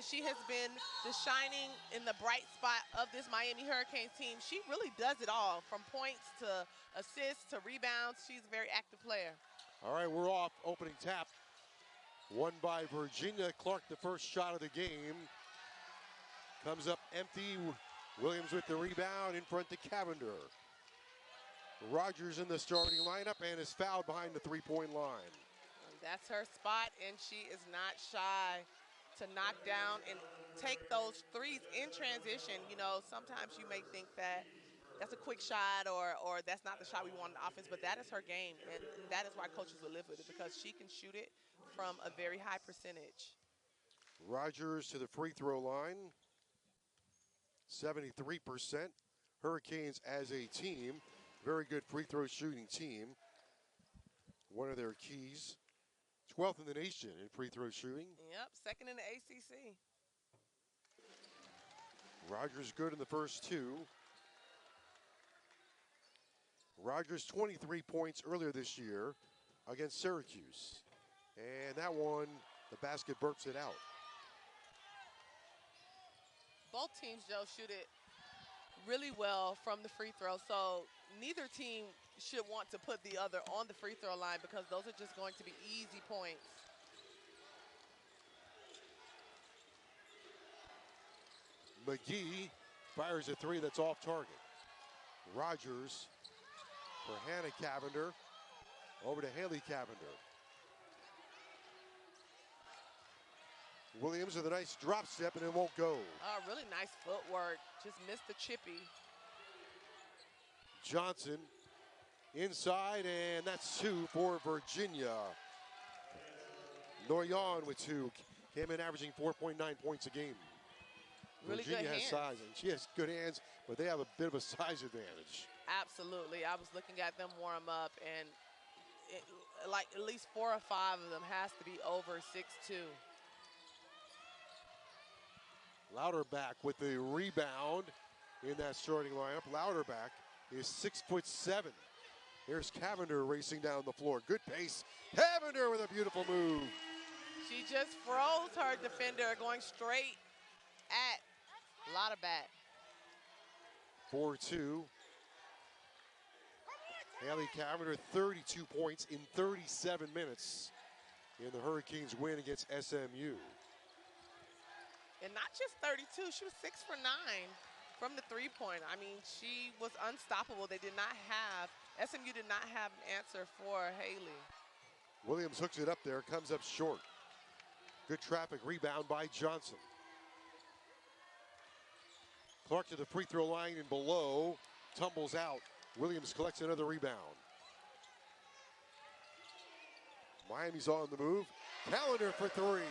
she has been the shining in the bright spot of this Miami Hurricanes team. She really does it all, from points to assists to rebounds. She's a very active player. All right, we're off. Opening tap. Won by Virginia. Clark, the first shot of the game. Comes up empty. Williams with the rebound in front to Cavender. Rogers in the starting lineup and is fouled behind the three-point line. That's her spot, and she is not shy to knock down and take those threes in transition. You know, sometimes you may think that that's a quick shot or that's not the shot we want in the offense, but that is her game, and that is why coaches will live with it, because she can shoot it from a very high percentage. Rogers to the free throw line. 73%. Hurricanes as a team, very good free throw shooting team. One of their keys. 12th in the nation in free throw shooting. Yep, second in the ACC. Rogers good in the first two. Rogers 23 points earlier this year against Syracuse. And that one, the basket burps it out. Both teams, Joe, shoot it really well from the free throw, so neither team should want to put the other on the free throw line, because those are just going to be easy points. McGee fires a three that's off target. Rogers for Hannah Cavender. Over to Haley Cavender. Williams with a nice drop step, and it won't go. Really nice footwork. Just missed the chippy. Johnson inside, and that's two for Virginia. Noyon with two. Came in averaging 4.9 points a game. Really Virginia good has hands. size, and she has good hands, but they have a bit of a size advantage. Absolutely. I was looking at them warm up, and like at least 4 or 5 of them has to be over 6'2". Louderback with the rebound in that starting lineup. Louderback is 6'7". Here's Cavender racing down the floor. Good pace. Cavender with a beautiful move. She just froze her defender, going straight at Louderback. 4-2. Haley Cavender, 32 points in 37 minutes in the Hurricanes' win against SMU. And not just 32, she was 6 for 9 from the three-point. I mean, she was unstoppable. They did not have, SMU did not have an answer for Haley. Williams hooks it up there, comes up short. Good traffic rebound by Johnson. Clark to the free throw line and below, tumbles out. Williams collects another rebound. Miami's on the move. Cavender for three.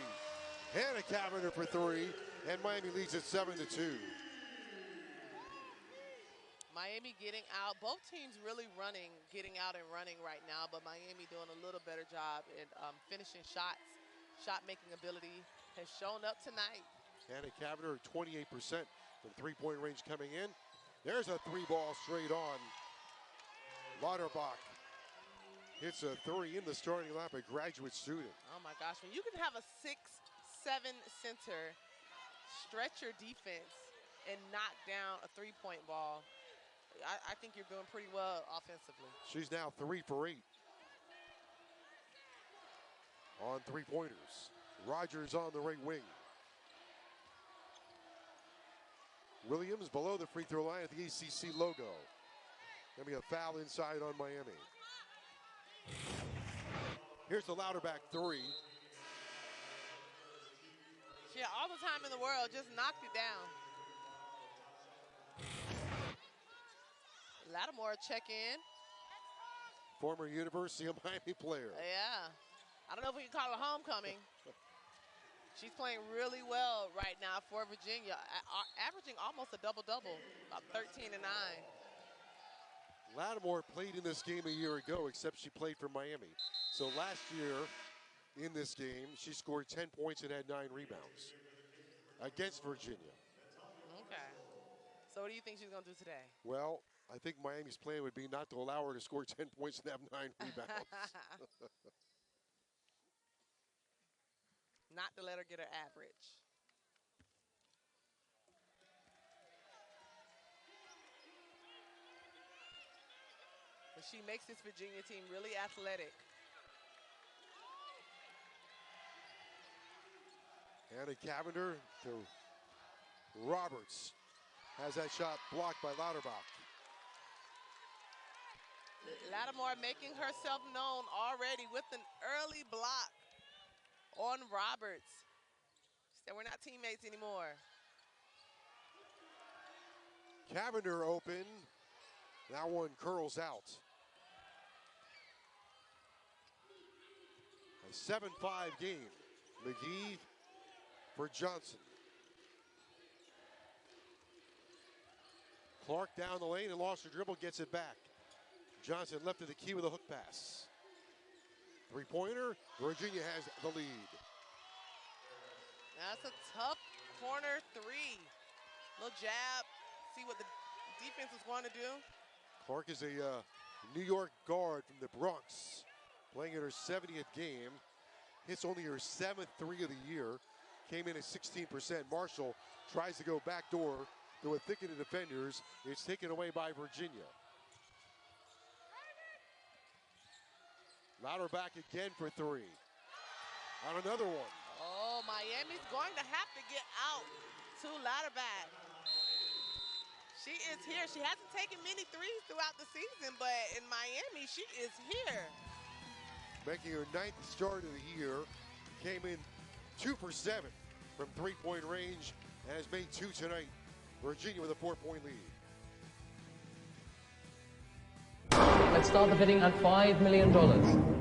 Hannah Cavender for three, and Miami leads at 7-2. Miami getting out. Both teams really getting out and running right now, but Miami doing a little better job in finishing shots. Shot-making ability has shown up tonight. Hannah Cavender, 28% from three-point range coming in. There's a three ball straight on. Lauterbach hits a three in the starting lineup, a graduate student. Oh my gosh, when you can have a 6'7" center stretch your defense and knock down a three-point ball, I think you're doing pretty well offensively. She's now 3 for 8 on three-pointers. Rogers on the right wing. Williams below the free throw line at the ACC logo. Gonna be a foul inside on Miami. Here's the Louderback three. She had all the time in the world, just knocked it down. Lattimore check in. Former University of Miami player. Yeah. I don't know if we can call it homecoming. She's playing really well right now for Virginia, averaging almost a double-double, about 13 and 9. Lattimore played in this game a year ago, except she played for Miami. So last year in this game, she scored 10 points and had 9 rebounds against Virginia. Okay. So what do you think she's going to do today? Well, I think Miami's plan would be not to allow her to score 10 points and have 9 rebounds. Not to let her get her average. But she makes this Virginia team really athletic. Hannah Cavender to Roberts. Has that shot blocked by Lauterbach. Lattimore making herself known already with an early block on Roberts. She said, we're not teammates anymore. Cavender open. That one curls out. A 7-5 game. McGee for Johnson. Clark down the lane and lost her dribble, gets it back. Johnson left of the key with a hook pass. Three-pointer, Virginia has the lead. That's a tough corner three. Little jab, see what the defense is going to do. Clark is a New York guard from the Bronx, playing in her 70th game. Hits only her 7th three of the year. Came in at 16%. Marshall tries to go backdoor through a thicket of defenders. It's taken away by Virginia. Lauterbach again for three. On another one. Oh, Miami's going to have to get out to Lauterbach. She is here. She hasn't taken many threes throughout the season, but in Miami, she is here. Making her 9th start of the year. Came in 2 for 7 from three-point range and has made 2 tonight. Virginia with a 4-point lead. Let's start the bidding at $5 million.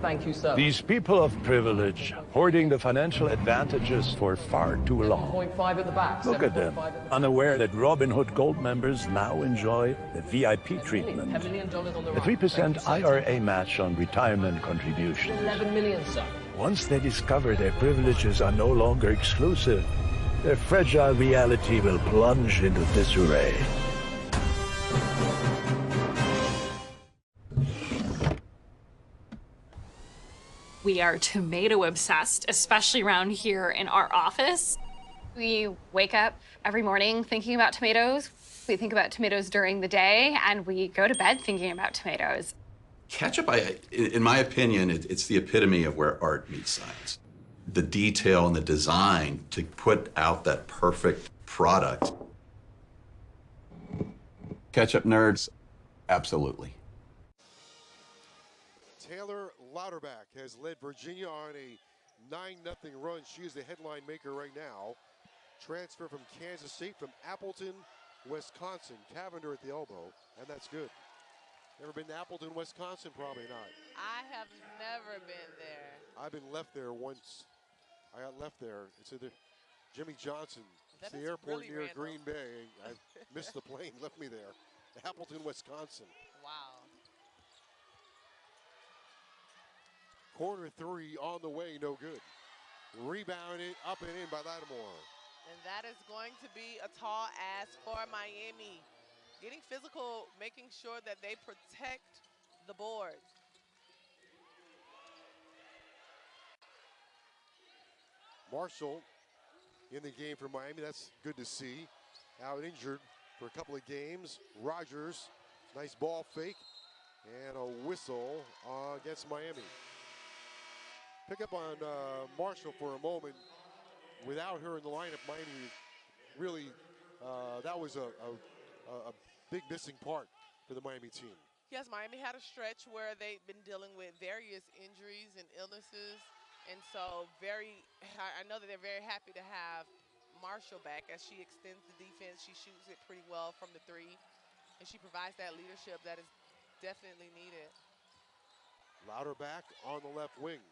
Thank you, sir. These people of privilege, hoarding the financial advantages for far too long. 7.5 at the back. Look at them, unaware that Robin Hood Gold members now enjoy the VIP treatment. $10 million on the The right. 3% IRA match on retirement contributions. 11 million, sir. Once they discover their privileges are no longer exclusive, their fragile reality will plunge into disarray. We are tomato obsessed, especially around here in our office. We wake up every morning thinking about tomatoes. We think about tomatoes during the day, and we go to bed thinking about tomatoes. Ketchup, in my opinion, it's the epitome of where art meets science. The detail and the design to put out that perfect product. Ketchup nerds, absolutely. Taylor Lauterbach has led Virginia on a 9-0 run. She is the headline maker right now. Transfer from Kansas State from Appleton, Wisconsin. Cavender at the elbow, and that's good. Never been to Appleton, Wisconsin? Probably not. I have never been there. I've been left there once. I got left there. It's either Jimmy Johnson. It's the airport really near random. Green Bay. I missed the plane, left me there. Appleton, Wisconsin. Wow. Corner three on the way, no good. Rebounded up and in by Lattimore. And that is going to be a tall ask for Miami. Getting physical, making sure that they protect the boards. Marshall in the game for Miami. That's good to see. Out injured for a couple of games. Rogers, nice ball fake. And a whistle against Miami. Pick up on Marshall for a moment. Without her in the lineup, Miami really, that was a big missing part for the Miami team. Yes, Miami had a stretch where they've been dealing with various injuries and illnesses. And so I know that they're very happy to have Marshall back as she extends the defense. She shoots it pretty well from the three. And she provides that leadership that is definitely needed. Lauterbach on the left wing.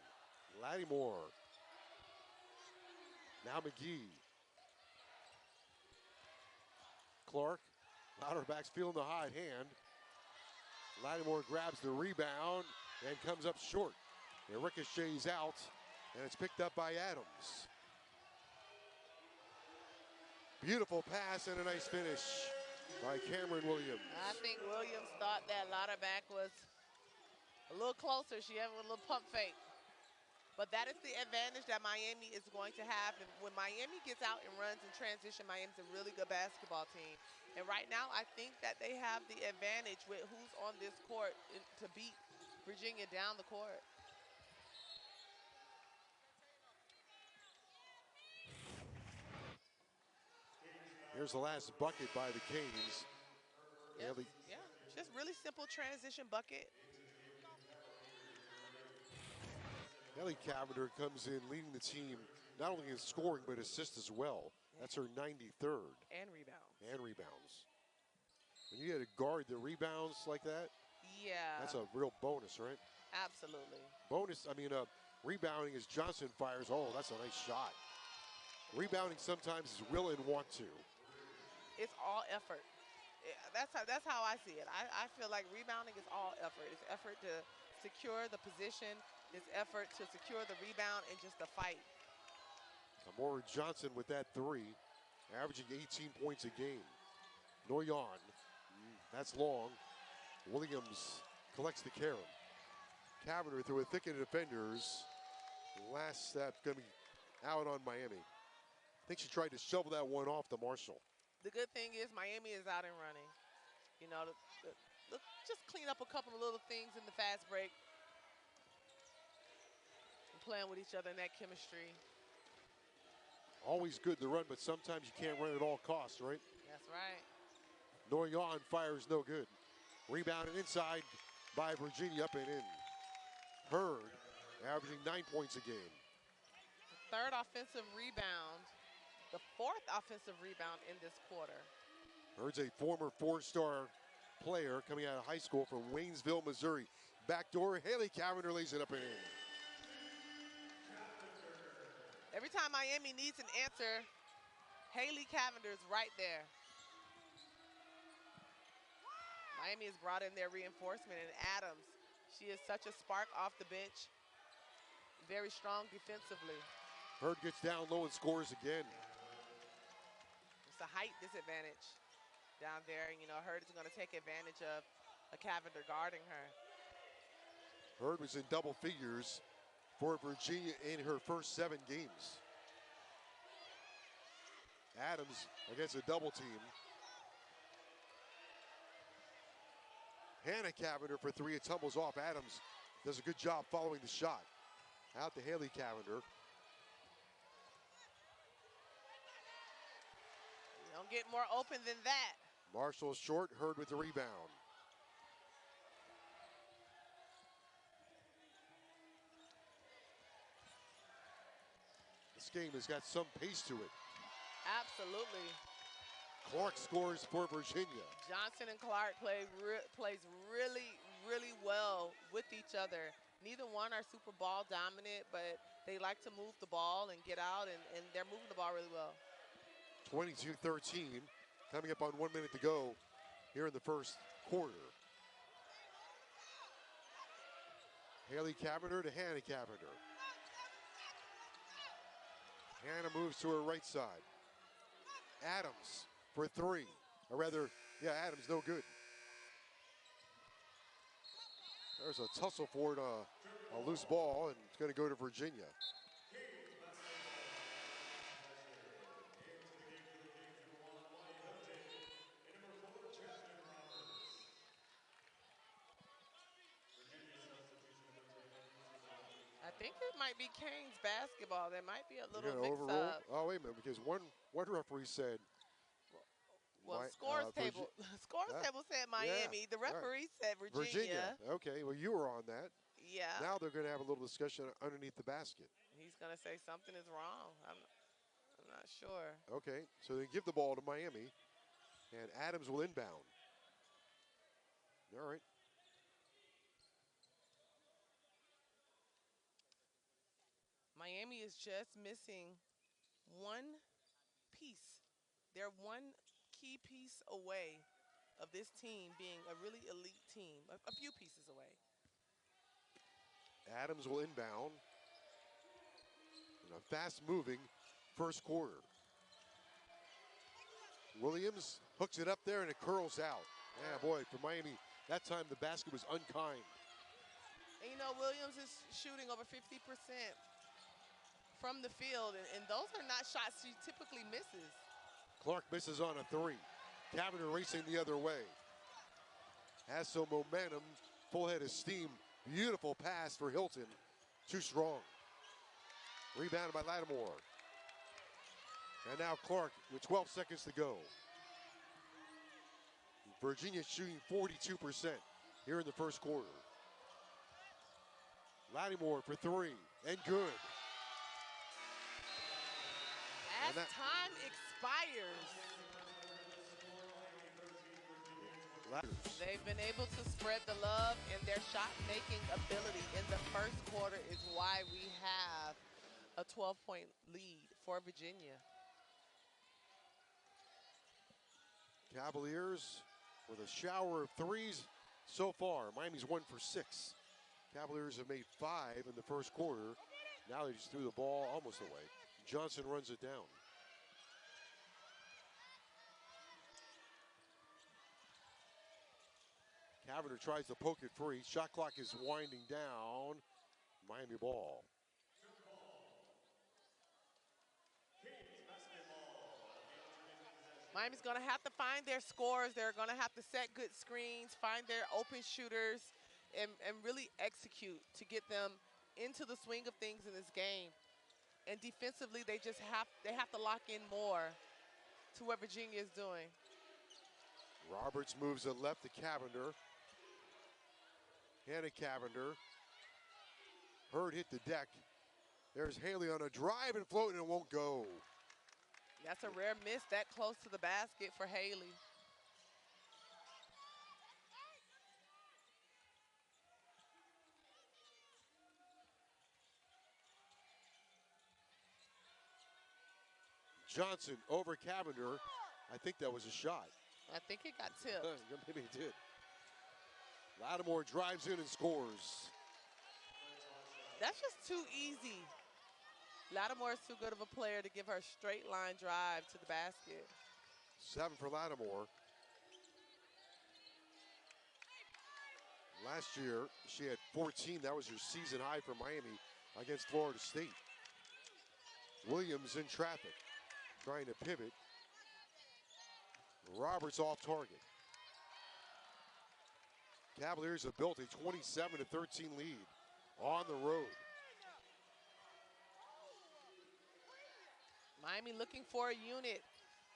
Lattimore. Now McGee. Clark. Lauterbach's feeling the hot hand. Lattimore grabs the rebound and comes up short. It ricochets out, and it's picked up by Adams. Beautiful pass and a nice finish by Cameron Williams. I think Williams thought that Lauterbach was a little closer. She had a little pump fake. But that is the advantage that Miami is going to have. And when Miami gets out and runs in transition, Miami's a really good basketball team. And right now, I think that they have the advantage with who's on this court to beat Virginia down the court. Here's the last bucket by the Canes. Yep. Yeah, just really simple transition bucket. Haley Cavender comes in leading the team not only in scoring but assists as well. That's her 93rd. And rebounds. And rebounds. When you get a guard that rebounds like that, yeah, that's a real bonus, right? Absolutely. Bonus, I mean, rebounding as Johnson fires. Oh, that's a nice shot. Rebounding sometimes is will and want to. It's all effort. That's how I see it. I feel like rebounding is all effort. It's effort to secure the position. It's effort to secure the rebound and just the fight. Amora Johnson with that three, averaging 18 points a game. Noyan, that's long. Williams collects the carom. Cavender through a thicket of defenders. Last step going to be out on Miami. I think she tried to shovel that one off to Marshall. The good thing is Miami is out and running. You know, just clean up a couple of little things in the fast break. And playing with each other in that chemistry. Always good to run, but sometimes you can't run at all costs, right? That's right. Noyan fires no good. Rebounded inside by Virginia, up and in. Hurd averaging 9 points a game. The third offensive rebound. The fourth offensive rebound in this quarter. Hurd's a former four-star player coming out of high school from Waynesville, Missouri. Backdoor, Haley Cavender lays it up and in. Every time Miami needs an answer, Haley Cavender's right there. Miami has brought in their reinforcement, and Adams, she is such a spark off the bench. Very strong defensively. Hurd gets down low and scores again. It's a height disadvantage down there. You know, Hurd is going to take advantage of a Cavender guarding her. Hurd was in double figures for Virginia in her first 7 games. Adams against a double team. Hannah Cavender for three. It tumbles off. Adams does a good job following the shot. Out to Haley Cavender. You don't get more open than that. Marshall short. Hurd with the rebound. This game has got some pace to it. Absolutely. Clark scores for Virginia. Johnson and Clark plays really, really well with each other. Neither one are super ball dominant, but they like to move the ball and get out, and they're moving the ball really well. 22-13, coming up on 1 minute to go here in the first quarter. Haley Cavender to Hannah Cavender. Hannah moves to her right side. Adams for three. Or rather, yeah, Adams no good. There's a tussle for it, a loose ball, and it's going to go to Virginia. I think it might be Canes basketball. There might be a little Overrule? mix-up. Oh, wait a minute, because one referee said. Well, scores table said Miami. Yeah, the referee said Virginia. Okay, well, you were on that. Yeah. Now they're going to have a little discussion underneath the basket. He's going to say something is wrong. I'm not sure. Okay, so they give the ball to Miami, and Adams will inbound. All right. Miami is just missing one piece. They're one key piece away of this team being a really elite team, a few pieces away. Adams will inbound in a fast-moving first quarter. Williams hooks it up there, and it curls out. Yeah, boy, for Miami, that time the basket was unkind. And you know, Williams is shooting over 50% from the field, and those are not shots she typically misses. Clark misses on a three. Cavender racing the other way. Has some momentum, full head of steam. Beautiful pass for Hilton. Too strong. Rebounded by Lattimore. And now Clark with 12 seconds to go. Virginia shooting 42% here in the first quarter. Lattimore for three, and good. As time expires, they've been able to spread the love, and their shot-making ability in the first quarter is why we have a 12-point lead for Virginia. Cavaliers with a shower of threes so far. Miami's 1 for 6. Cavaliers have made 5 in the first quarter. Now they just threw the ball almost away. Johnson runs it down. Cavender tries to poke it free. Shot clock is winding down. Miami ball. Miami's going to have to find their scores. They're going to have to set good screens, find their open shooters, and really execute to get them into the swing of things in this game. And defensively, they have to lock in more to what Virginia is doing. Roberts moves it left to Cavender. Hannah Cavender. Hurd hit the deck. There's Haley on a drive and floating, and it won't go. That's a rare miss that close to the basket for Haley. Johnson over Cavender. I think that was a shot. I think it got tipped. Maybe it did. Lattimore drives in and scores. That's just too easy. Lattimore is too good of a player to give her straight line drive to the basket. 7 for Lattimore. Last year, she had 14. That was her season high for Miami against Florida State. Williams in traffic, trying to pivot. Roberts off target. Cavaliers have built a 27-13 lead on the road. Miami looking for a unit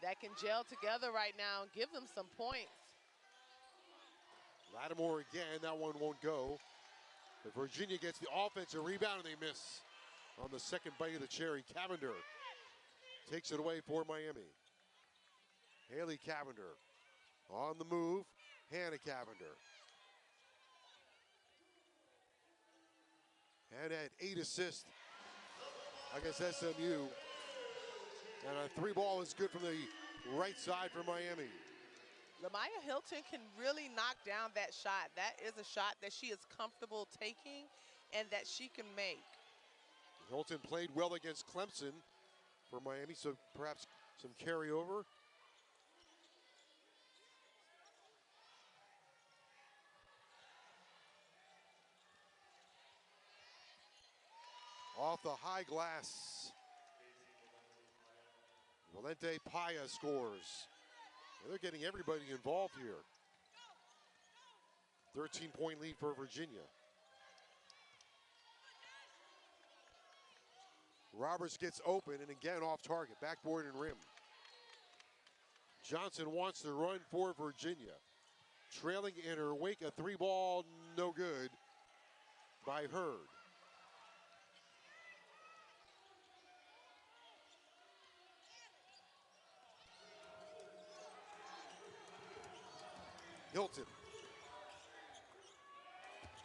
that can gel together right now and give them some points. Lattimore again, that one won't go. But Virginia gets the offensive rebound and they miss on the second bite of the cherry. Cavender takes it away for Miami. Haley Cavender on the move. Hannah Cavender. And had 8 assists against SMU. And a 3 ball is good from the right side for Miami. Lamaya Hilton can really knock down that shot. That is a shot that she is comfortable taking and that she can make. Hilton played well against Clemson for Miami, so perhaps some carryover. Off the high glass. Valente Paya scores. They're getting everybody involved here. 13-point lead for Virginia. Roberts gets open and again off target, backboard and rim. Johnson wants to run for Virginia. Trailing in her wake, a 3 ball, no good by Hurd. Hilton.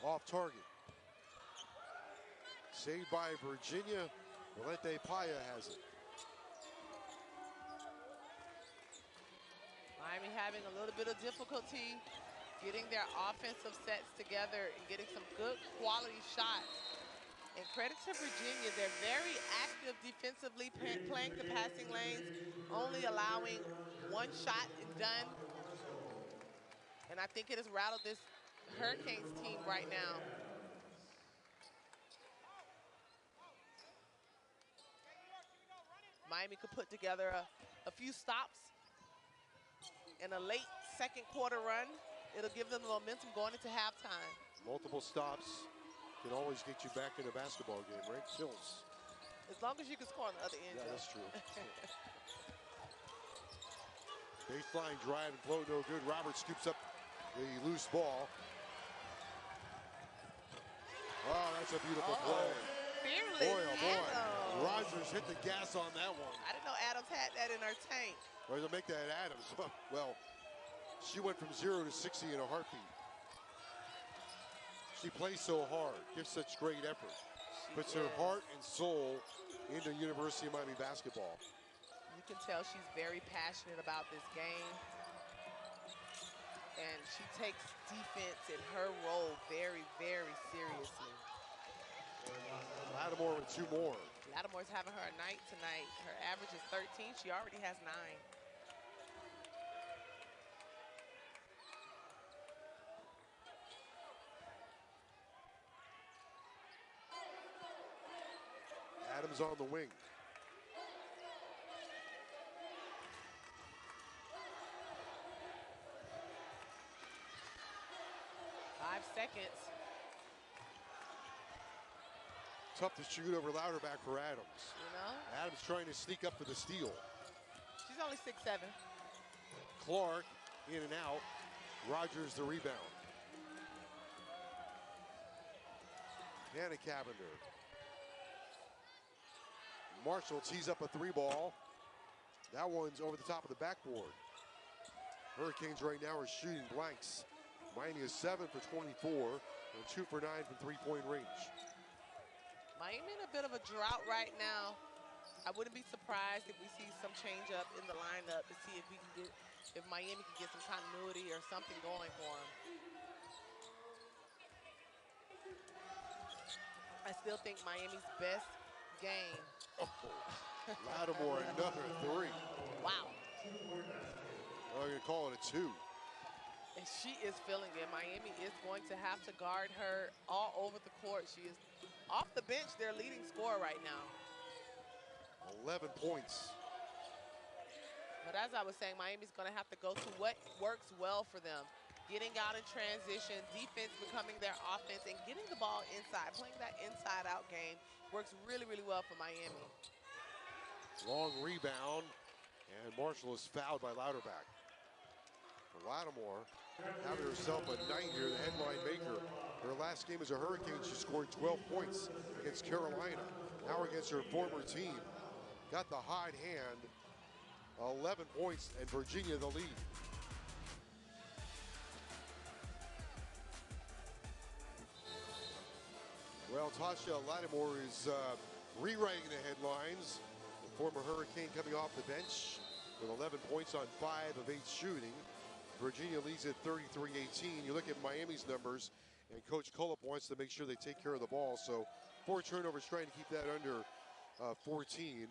Off target. Saved by Virginia. Valente Paya has it. Miami having a little bit of difficulty getting their offensive sets together and getting some good quality shots. And credit to Virginia, they're very active defensively, playing the passing lanes, only allowing 1 shot and done. And I think it has rattled this Hurricanes team right now. Miami could put together a few stops in a late second quarter run. It'll give them the momentum going into halftime. Multiple stops can always get you back in a basketball game, right? Kills. As long as you can score on the other end. Yeah, that's true. Baseline drive and float, no good. Roberts scoops up the loose ball. Oh, that's a beautiful play. Fearless Boy, oh boy. Adams. Rogers hit the gas on that one. I didn't know Adams had that in her tank. Or to make that Adams. Well, she went from 0 to 60 in a heartbeat. She plays so hard, gives such great effort. Puts her heart and soul into University of Miami basketball. You can tell she's very passionate about this game. And she takes defense in her role very, very seriously. Lattimore with 2 more. Lattimore's having her a night tonight. Her average is 13. She already has 9. Adams on the wing. Five seconds. Tough to shoot over Louderback for Adams. You know? Adams trying to sneak up for the steal. She's only 6'7". Clark in and out. Rogers the rebound. Hannah Cavender. Marshall tees up a 3-ball. That one's over the top of the backboard. Hurricanes right now are shooting blanks. Miami is 7 for 24 and 2 for 9 from three-point range. Miami in a bit of a drought right now. I wouldn't be surprised if we see some change up in the lineup to see if we can get, if Miami can get some continuity or something going for them. I still think Miami's best game. Oh, Lattimore another 3. Wow. I'm going to call it a 2. And she is feeling it. Miami is going to have to guard her all over the court. She is off the bench, their leading scorer right now. 11 points. But as I was saying, Miami's going to have to go to what works well for them. Getting out in transition, defense becoming their offense, and getting the ball inside. Playing that inside-out game works really, really well for Miami. Long rebound, and Marshall is fouled by Louderback. Lattimore having herself a night here, the headline maker. Her last game as a Hurricane, she scored 12 points against Carolina. Now against her former team. Got the hot hand, 11 points, and Virginia the lead. Well, Tasha Lattimore is rewriting the headlines. The former Hurricane coming off the bench with 11 points on 5 of 8 shooting. Virginia leads at 33-18. You look at Miami's numbers, and Coach Cullip wants to make sure they take care of the ball. So 4 turnovers, trying to keep that under 14.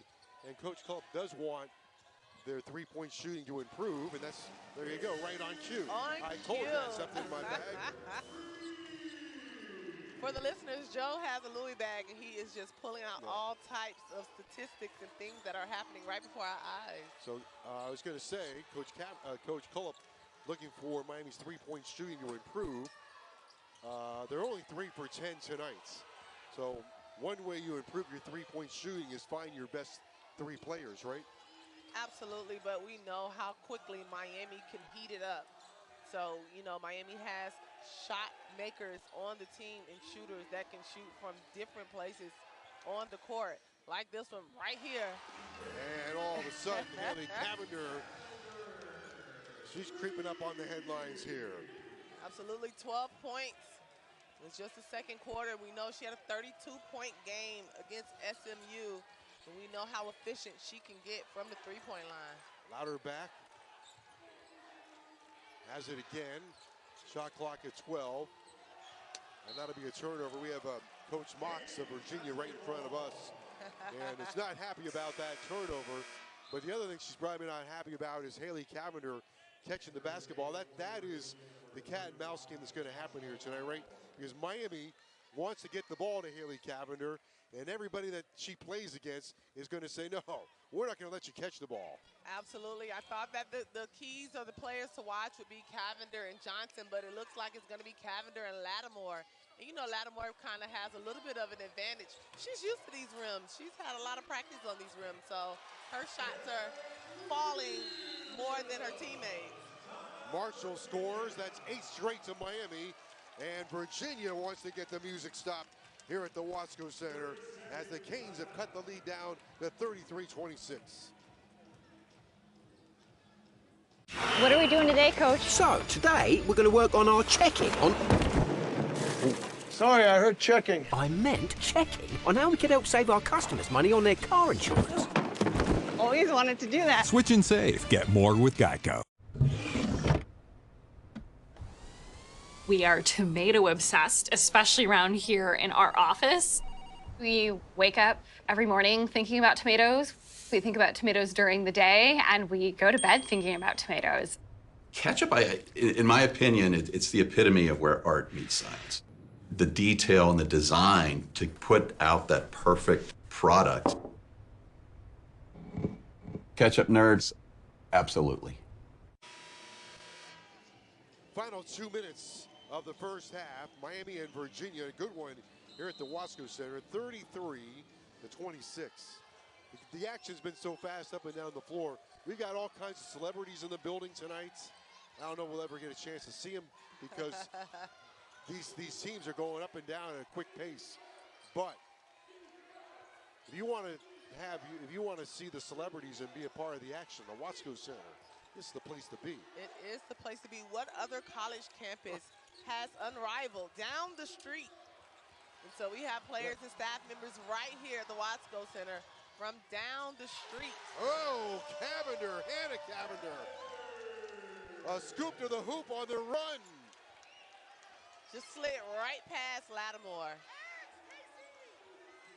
And Coach Cullip does want their 3-point shooting to improve, and that's, there you go, right on cue. I told you that's something in my bag. For the listeners, Joe has a Louis bag, and he is just pulling out all types of statistics and things that are happening right before our eyes. So I was going to say, Coach Cullip looking for Miami's 3-point shooting to improve. They're only 3 for 10 tonight. So one way you improve your 3-point shooting is find your best 3 players, right? Absolutely, but we know how quickly Miami can heat it up. So, you know, Miami has shot makers on the team and shooters that can shoot from different places on the court, like this one right here. And all of a sudden, Haley Cavender, she's creeping up on the headlines here. Absolutely, 12 points. It's just the second quarter. We know she had a 32-point game against SMU, and we know how efficient she can get from the 3-point line. Louderback has it again. Shot clock at 12. And that'll be a turnover. We have Coach Mox of Virginia right in front of us. And it's not happy about that turnover. But the other thing she's probably not happy about is Haley Cavender catching the basketball. That is the cat and mouse game that's going to happen here tonight, right? Because Miami wants to get the ball to Haley Cavender. And everybody that she plays against is going to say, no, we're not going to let you catch the ball. Absolutely. I thought that the keys of the players to watch would be Cavender and Johnson, but it looks like it's going to be Cavender and Lattimore. And you know, Lattimore kind of has a little bit of an advantage. She's used to these rims. She's had a lot of practice on these rims, so her shots are falling more than her teammates. Marshall scores. That's 8 straight to Miami. And Virginia wants to get the music stopped here at the Watsco Center as the Canes have cut the lead down to 33-26. What are we doing today, Coach? So, today we're going to work on our checking on... Sorry, I heard checking. I meant checking on how we can help save our customers money on their car insurance. Always wanted to do that. Switch and save. Get more with Geico. We are tomato obsessed, especially around here in our office. We wake up every morning thinking about tomatoes. We think about tomatoes during the day, and we go to bed thinking about tomatoes. Ketchup, in my opinion, it's the epitome of where art meets science. The detail and the design to put out that perfect product. Ketchup nerds, absolutely. Final 2 minutes of the first half. Miami and Virginia, a good one here at the Watsco Center, 33-26. The action's been so fast up and down the floor. We got all kinds of celebrities in the building tonight. I don't know if we'll ever get a chance to see them because these teams are going up and down at a quick pace. But if you want to see the celebrities and be a part of the action, the Watsco Center, this is the place to be. It is the place to be. What other college campus has unrivaled down the street? And so we have players and staff members right here at the Watsco Center from down the street. Oh, Cavender, Hannah Cavender. A scoop to the hoop on the run. Just slid right past Lattimore.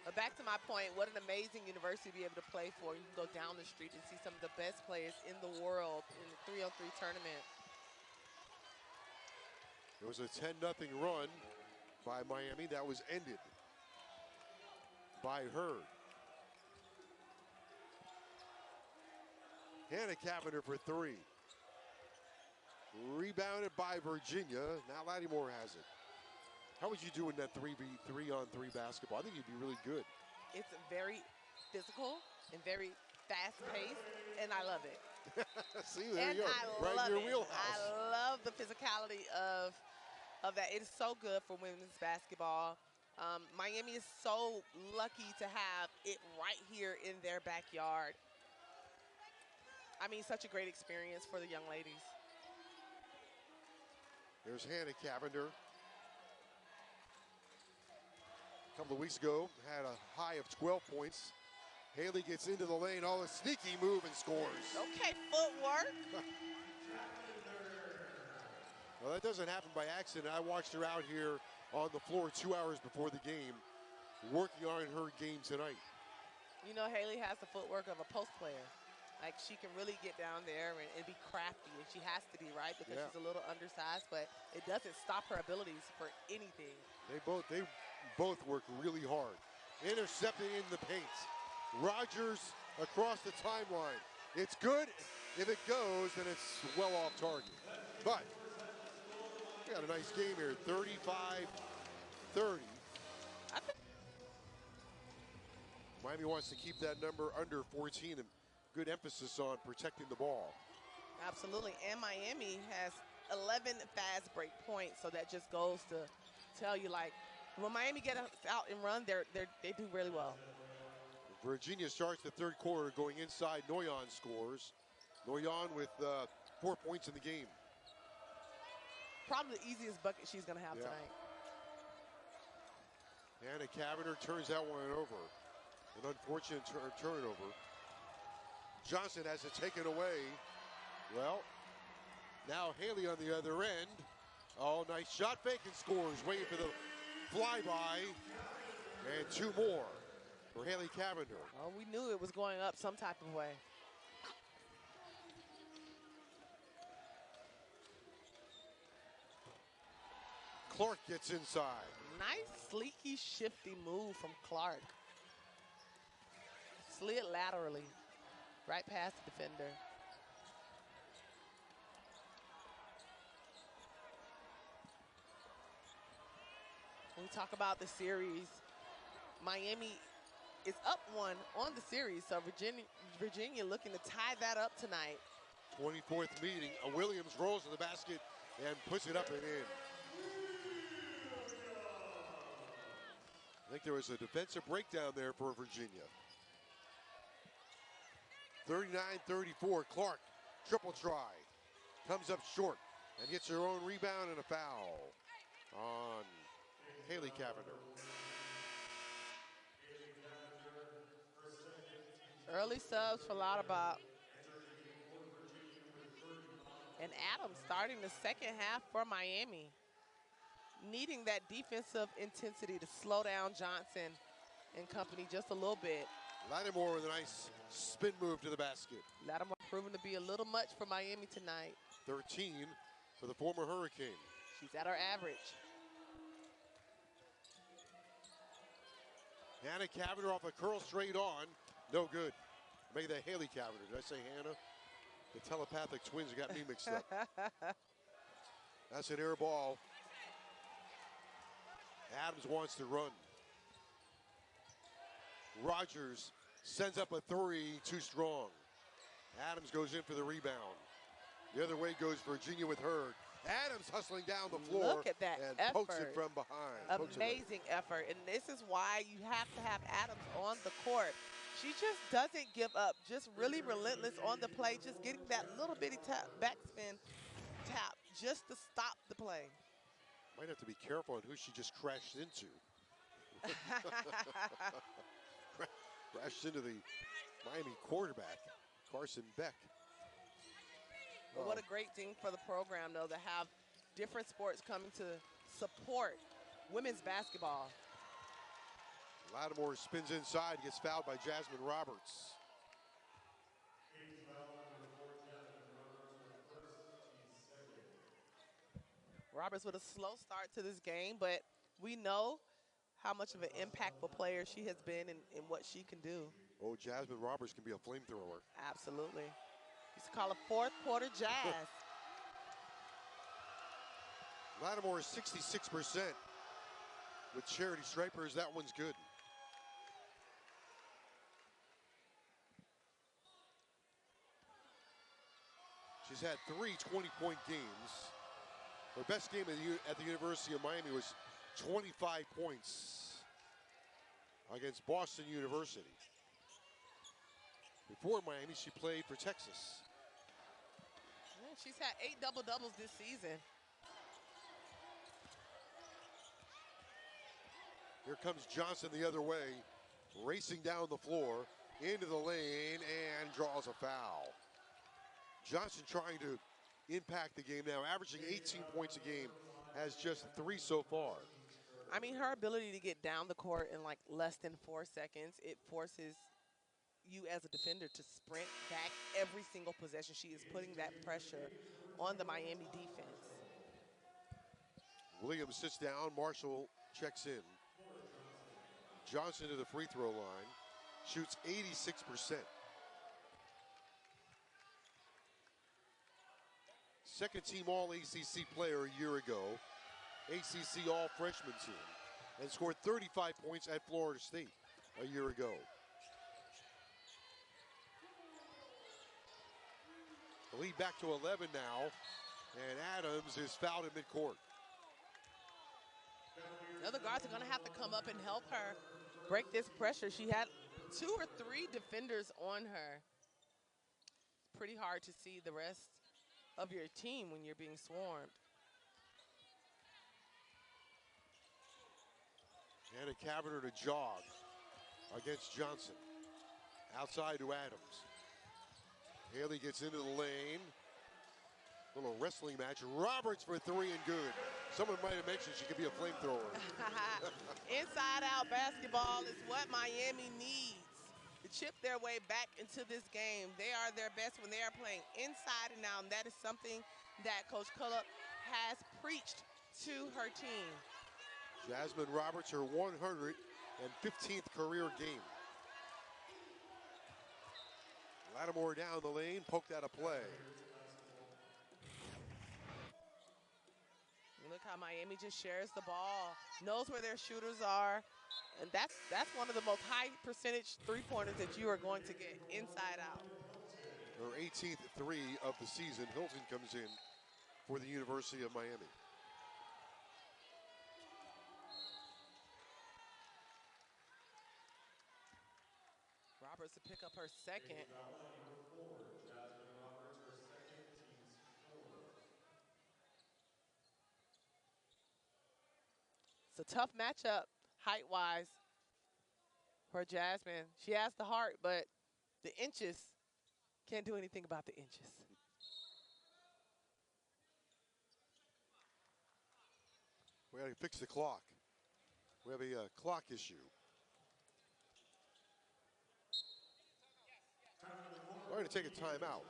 But back to my point, what an amazing university to be able to play for. You can go down the street and see some of the best players in the world in the 3-on-3 tournament. There was a 10-0 run by Miami that was ended by Hurd. Hannah Cavender for 3. Rebounded by Virginia. Now Lattimore has it. How would you do in that 3-on-3 basketball? I think you'd be really good. It's very physical and very fast-paced, and I love it. See, there you go. Right in your wheelhouse. I love the physicality of that. It is so good for women's basketball. Miami is so lucky to have it right here in their backyard. I mean, such a great experience for the young ladies. There's Hannah Cavender. A couple of weeks ago, had a high of 12 points. Haley gets into the lane, all a sneaky move and scores. Okay, footwork. Well, that doesn't happen by accident. I watched her out here on the floor 2 hours before the game, working on her game tonight. You know, Haley has the footwork of a post player. Like, she can really get down there and be crafty, and she has to be, right? Because she's a little undersized, but it doesn't stop her abilities for anything. They both work really hard. Intercepting in the paint. Rogers across the timeline. It's good. If it goes, then it's well off target. But we got a nice game here, 35-30. Miami wants to keep that number under 14 and good emphasis on protecting the ball. Absolutely, and Miami has 11 fast break points, so that just goes to tell you, like, when Miami get out and run, they do really well. Virginia starts the third quarter going inside. Noyon scores. Noyon with 4 points in the game. Probably the easiest bucket she's going to have tonight. Hannah Cavender turns that one over. An unfortunate turnover. Johnson has it taken away. Well, now Haley on the other end. Oh, nice shot fake and scores. Waiting for the flyby. And 2 more for Haley Cavender. Well, we knew it was going up some type of way. Clark gets inside. Nice, sleeky, shifty move from Clark. slid laterally, right past the defender. When we talk about the series, Miami is up 1 on the series, so Virginia looking to tie that up tonight. 24th meeting. Williams rolls to the basket and puts it up and in. I think there was a defensive breakdown there for Virginia. 39-34, Clark, triple try. Comes up short and gets her own rebound and a foul on Haley Cavender. Early subs for Lauterbach. And Adams starting the second half for Miami. Needing that defensive intensity to slow down Johnson and company just a little bit. Lattimore with a nice spin move to the basket. Lattimore proving to be a little much for Miami tonight. 13 for the former Hurricane. She's at her average. Hannah Cavender off a curl straight on. No good. Maybe the Haley Cavender. Did I say Hannah? The telepathic twins got me mixed up. That's an air ball. Adams wants to run. Rogers sends up a three, too strong. Adams goes in for the rebound. The other way goes Virginia with her. Adams hustling down the floor. Look at that and effort. Pokes it from behind. Amazing effort. And this is why you have to have Adams on the court. She just doesn't give up. Just really relentless on the play. Just getting that little bitty backspin tap just to stop the play. Might have to be careful on who she just crashed into. Crashed into the Miami quarterback, Carson Beck. Well, what a great thing for the program, though, to have different sports coming to support women's basketball. Lattimore spins inside, gets fouled by Jasmine Roberts. Roberts with a slow start to this game, but we know how much of an impactful player she has been in what she can do. Oh, Jasmine Roberts can be a flamethrower. Absolutely. Used to call it fourth quarter jazz. Lattimore is 66%. With Charity Stripers, that one's good. She's had 3 20-point games. Her best game at the University of Miami was 25 points against Boston University. Before Miami, she played for Texas. Yeah, she's had 8 double-doubles this season. Here comes Johnson the other way, racing down the floor, into the lane, and draws a foul. Johnson trying to impact the game now, averaging 18 points a game, has just 3 so far. I mean, her ability to get down the court in like less than 4 seconds, it forces you as a defender to sprint back every single possession. She is putting that pressure on the Miami defense. Williams sits down, Marshall checks in. Johnson to the free throw line, shoots 86%. Second team All-ACC player a year ago, ACC All-Freshman team, and scored 35 points at Florida State a year ago. The lead back to 11 now, and Adams is fouled in midcourt. The other guards are going to have to come up and help her break this pressure. She had 2 or 3 defenders on her. It's pretty hard to see the rest of your team when you're being swarmed. And a Cavender to jog against Johnson. Outside to Adams. Haley gets into the lane. Little wrestling match. Roberts for 3 and good. Someone might have mentioned she could be a flamethrower. Inside out basketball is what Miami needs to chip their way back into this game. They are their best when they are playing inside and out, and that is something that Coach Cullop has preached to her team. Jasmine Roberts, her 115th career game. Lattimore down the lane, poked out of play. Look how Miami just shares the ball, knows where their shooters are, and that's one of the most high percentage three-pointers that you are going to get inside out. Her 18th three of the season. Hilton comes in for the University of Miami. Roberts to pick up her second. It's a tough matchup, height-wise, for Jasmine. She has the heart, but the inches, can't do anything about the inches. We got to fix the clock. We have a clock issue. We're going to take a timeout.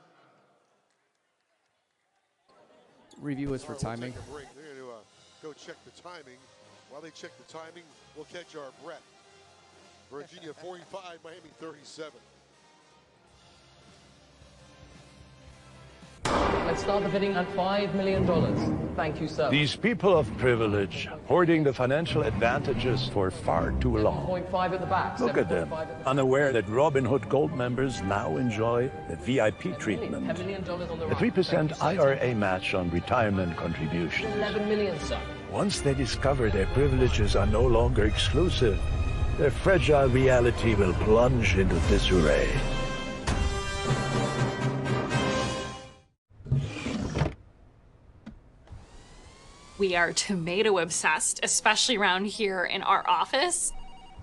Review is for We'll timing. take a break. They're going to go check the timing. While they check the timing, we'll catch our breath. Virginia 45, Miami 37. Let's start the bidding at $5 million. Thank you, sir. These people of privilege, hoarding the financial advantages for far too long. 7.5 at the back. Look at them, unaware that Robinhood Gold members now enjoy the VIP treatment. $10 million on the A right. 3% IRA match on retirement contributions. 11 million, sir. Once they discover their privileges are no longer exclusive, their fragile reality will plunge into disarray. We are tomato obsessed, especially around here in our office.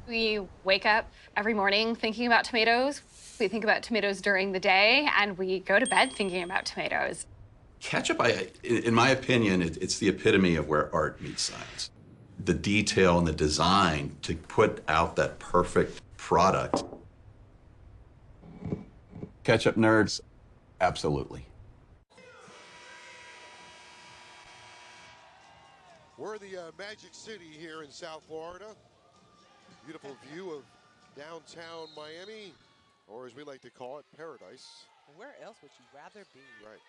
We wake up every morning thinking about tomatoes. We think about tomatoes during the day, and we go to bed thinking about tomatoes. Ketchup, in my opinion, it's the epitome of where art meets science. The detail and the design to put out that perfect product. Ketchup nerds, absolutely. We're the Magic City here in South Florida. Beautiful view of downtown Miami, or as we like to call it, paradise. Where else would you rather be? Right.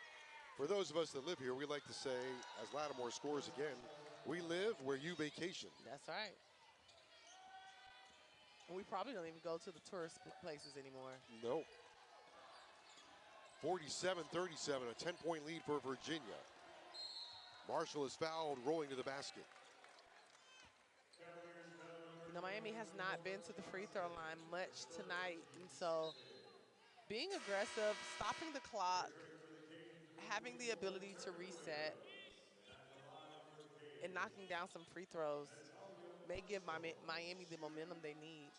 For those of us that live here, we like to say, as Lattimore scores again, we live where you vacation. That's right. And we probably don't even go to the tourist places anymore. No. 47-37, a 10-point lead for Virginia. Marshall is fouled, rolling to the basket. You know, Miami has not been to the free throw line much tonight, and so being aggressive, stopping the clock, having the ability to reset, and knocking down some free throws may give Miami the momentum they need.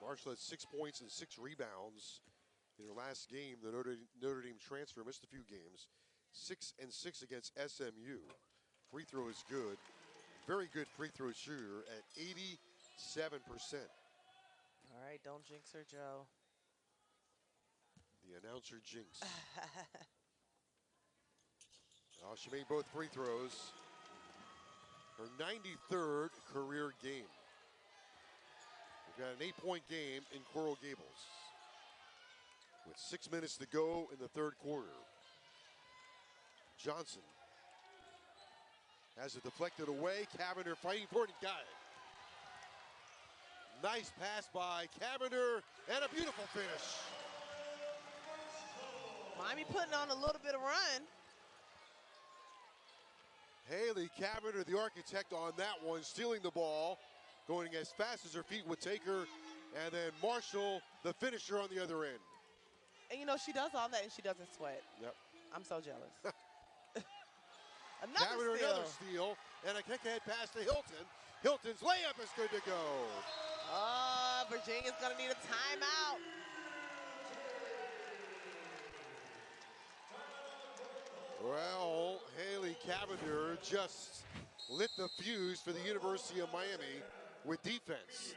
Marshall had 6 points and 6 rebounds in her last game. The Notre Dame transfer missed a few games. 6 and 6 against SMU. Free throw is good. Very good free throw shooter at 87%. All right, don't jinx her, Joe. The announcer jinx. Oh, she made both free throws. Her 93rd career game. We've got an 8-point game in Coral Gables with 6 minutes to go in the third quarter. Johnson has it deflected away. Cavender fighting for it and got it. Nice pass by Cavender and a beautiful finish. Miami putting on a little bit of run. Haley Cavender, the architect on that one, stealing the ball, going as fast as her feet would take her, and then Marshall, the finisher on the other end. And you know, she does all that and she doesn't sweat. Yep. I'm so jealous. Cavender, another steal, and a kick-ahead pass to Hilton. Hilton's layup is good to go. Oh, Virginia's gonna need a timeout. Well, Haley Cavender just lit the fuse for the University of Miami with defense.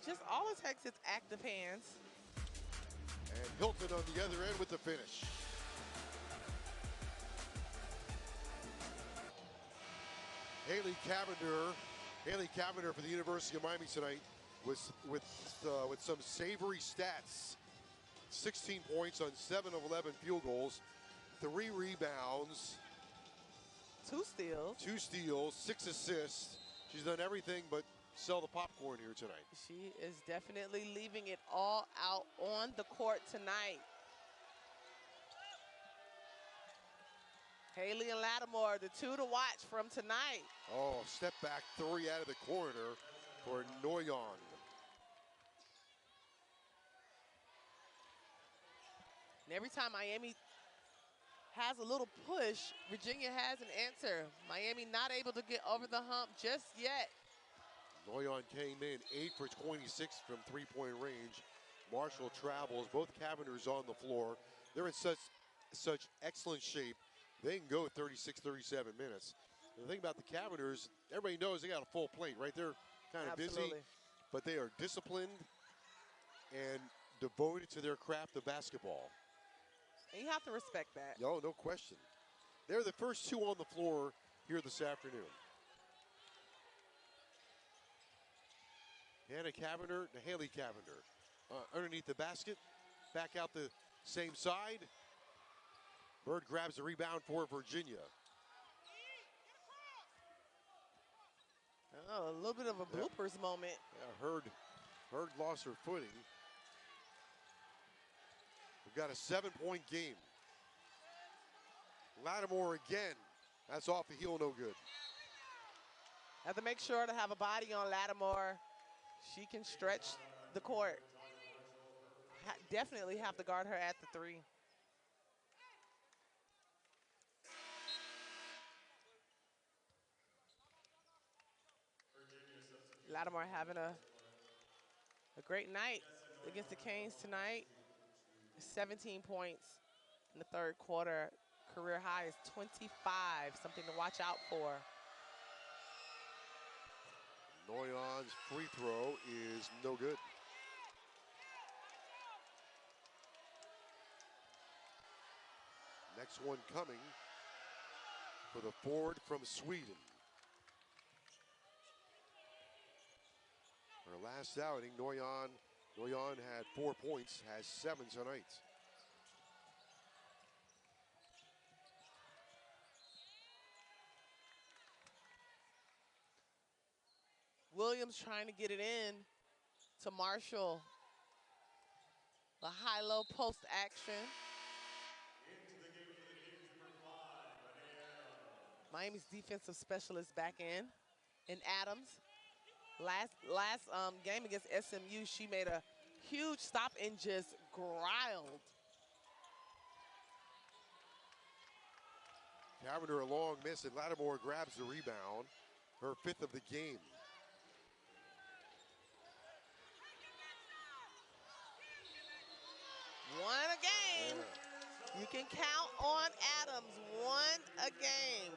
Just always takes its active hands. And Hilton on the other end with the finish. Haley Cavender for the University of Miami tonight with some savory stats. 16 points on 7 of 11 field goals, 3 rebounds, 2 steals. 2 steals, 6 assists. She's done everything but sell the popcorn here tonight. She is definitely leaving it all out on the court tonight. Haley and Lattimore, the 2 to watch from tonight. Oh, step back 3 out of the corner for Noyon. And every time Miami has a little push, Virginia has an answer. Miami not able to get over the hump just yet. Noyon came in 8 for 26 from three-point range. Marshall travels, both Cavenders on the floor. They're in such excellent shape. They can go 36, 37 minutes. The thing about the Cavenders, everybody knows they got a full plate, right? They're kind of busy, but they are disciplined and devoted to their craft of basketball. And you have to respect that. No question. They're the first 2 on the floor here this afternoon. Hannah Cavender to Haley Cavender. Underneath the basket, back out the same side. Bird grabs the rebound for Virginia. Oh, a little bit of a bloopers moment. Yeah, Hurd lost her footing. We've got a 7-point game. Lattimore again. That's off the heel, no good. Have to make sure to have a body on Lattimore. She can stretch the court. Definitely have to guard her at the 3. Lattimore having a great night against the Canes tonight. 17 points in the 3rd quarter. Career high is 25, something to watch out for. Noyon's free throw is no good. Next one coming for the forward from Sweden. Her last outing, Noyon had 4 points, has 7 tonight. Williams trying to get it in to Marshall. The high-low post action. Miami's defensive specialist back in. And Adams. Last game against SMU, she made a huge stop and just grilled. Cavender a long miss, and Lattimore grabs the rebound. Her 5th of the game. One a game. Yeah. You can count on Adams. 1 a game.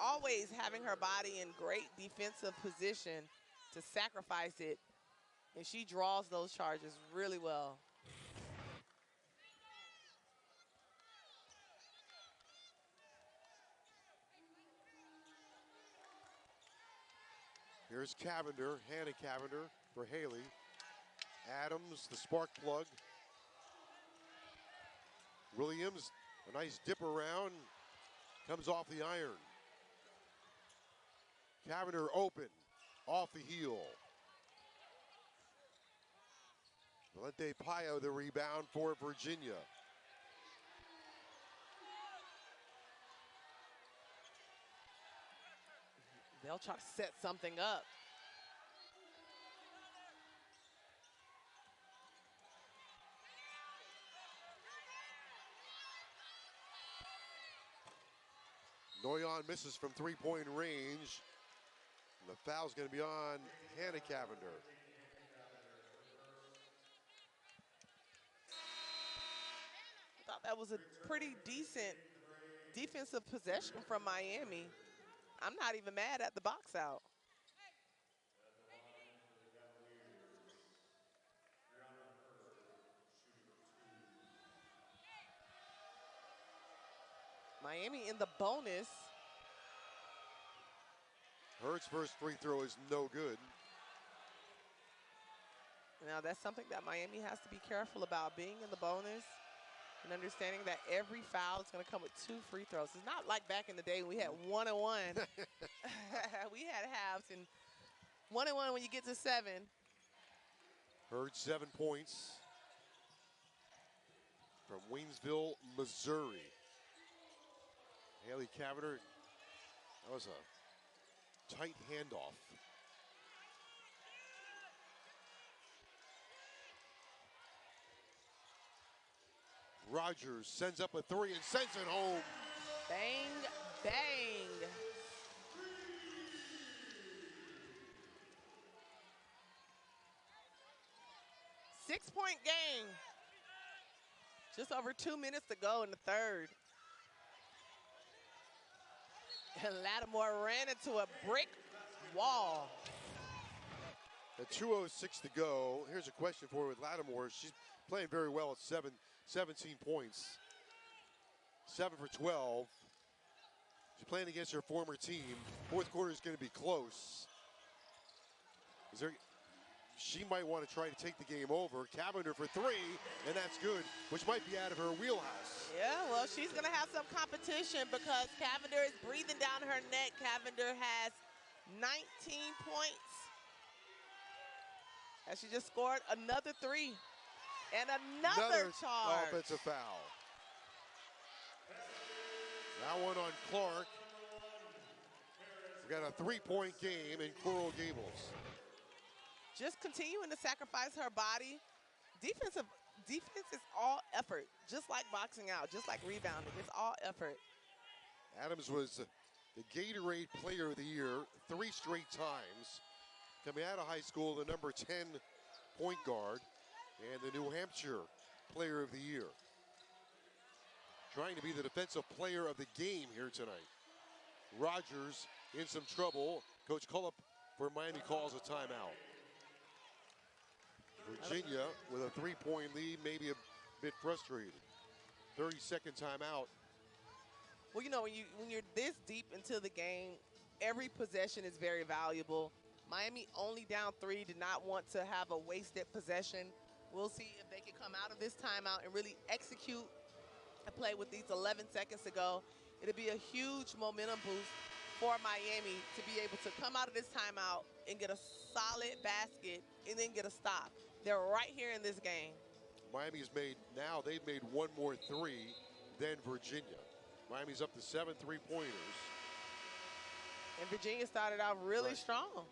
Always having her body in great defensive position to sacrifice it. And she draws those charges really well. Here's Cavender, Hannah Cavender for Haley. Adams, the spark plug. Williams, a nice dip around, comes off the iron. Cavender open, off the heel. Valente Payo, the rebound for Virginia. They'll try to set something up. Noyon misses from 3-point range. And the foul's going to be on Hannah Cavender. I thought that was a pretty decent defensive possession from Miami. I'm not even mad at the box out. Miami in the bonus. Hurd's first free throw is no good. Now, that's something that Miami has to be careful about, being in the bonus and understanding that every foul is going to come with 2 free throws. It's not like back in the day when we had 1-and-1. We had halves, and 1-and-1 when you get to 7. Hurd 7 points from Waynesville, Missouri. Haley Cavender, that was a tight handoff. Rogers sends up a 3 and sends it home. Bang, bang. Six-point game. Just over 2 minutes to go in the third. And Lattimore ran into a brick wall. At 2:06 to go, here's a question for her with Lattimore. She's playing very well at 17 points. 7 for 12. She's playing against her former team. Fourth quarter is going to be close. She might want to try to take the game over. Cavender for 3, and that's good, which might be out of her wheelhouse. Yeah, well, she's going to have some competition because Cavender is breathing down her neck. Cavender has 19 points. And she just scored another 3. And another charge. Offensive foul. That one on Clark. We got a 3-point game in Coral Gables. Just continuing to sacrifice her body. Defense is all effort, just like boxing out, just like rebounding. It's all effort. Adams was the Gatorade Player of the Year 3 straight times. Coming out of high school, the number 10 point guard and the New Hampshire Player of the Year. Trying to be the defensive player of the game here tonight. Rogers in some trouble. Coach Cullip for Miami calls a timeout. Virginia with a 3-point lead, maybe a bit frustrated. 30-second timeout. Well, you know, when you're this deep into the game, every possession is very valuable. Miami only down 3, did not want to have a wasted possession. We'll see if they can come out of this timeout and really execute a play with these 11 seconds to go. It'll be a huge momentum boost for Miami to be able to come out of this timeout and get a solid basket and then get a stop. They're right here in this game. Miami's they've made 1 more 3 than Virginia. Miami's up to 7 3-pointers. And Virginia started out really strong.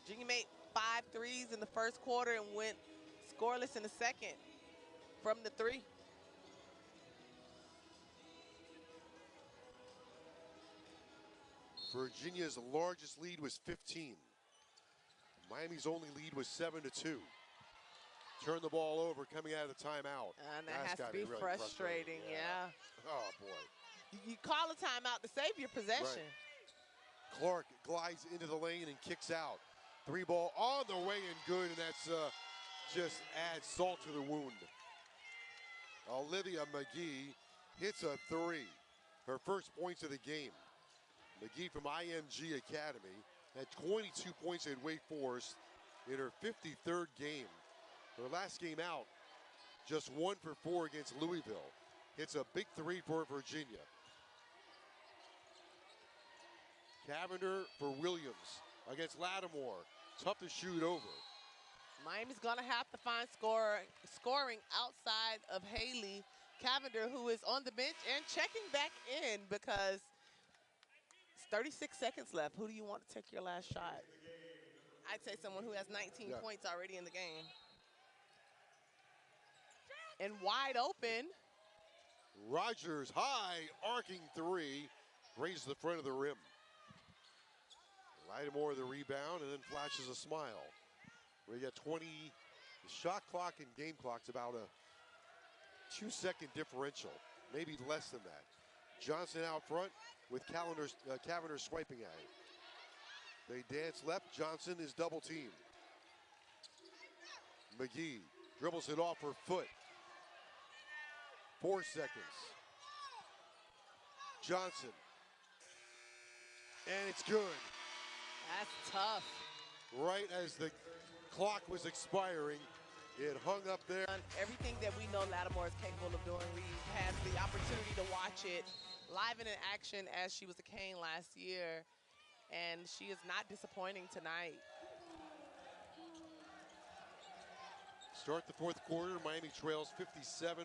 Virginia made 5 threes in the first quarter and went scoreless in the second from the 3. Virginia's largest lead was 15. Miami's only lead was 7-2. Turn the ball over coming out of the timeout. And that has to be really frustrating, yeah. Oh, boy. You call a timeout to save your possession. Right. Clark glides into the lane and kicks out. 3 ball on the way and good, and that's just adds salt to the wound. Olivia McGee hits a 3. Her first points of the game. McGee from IMG Academy had 22 points at Wake Forest in her 53rd game. Her last game out, just 1 for 4 against Louisville. Hits a big 3 for Virginia. Cavender for Williams against Lattimore. Tough to shoot over. Miami's going to have to find scoring outside of Haley Cavender, who is on the bench and checking back in because it's 36 seconds left. Who do you want to take your last shot? I'd say someone who has 19 points already in the game. And wide open. Rogers, high, arcing 3, raises the front of the rim. Lattimore the rebound and then flashes a smile. We got 20, the shot clock and game clock's about a 2-second differential, maybe less than that. Johnson out front with Cavender swiping at it. They dance left, Johnson is double teamed. McGee dribbles it off her foot. 4 seconds. Johnson. And it's good. That's tough. Right as the clock was expiring, It hung up there. Everything that we know Lattimore is capable of doing. We had the opportunity to watch it live and in action as she was a Cane last year, and she is not disappointing tonight. Start the fourth quarter, Miami trails 57-49.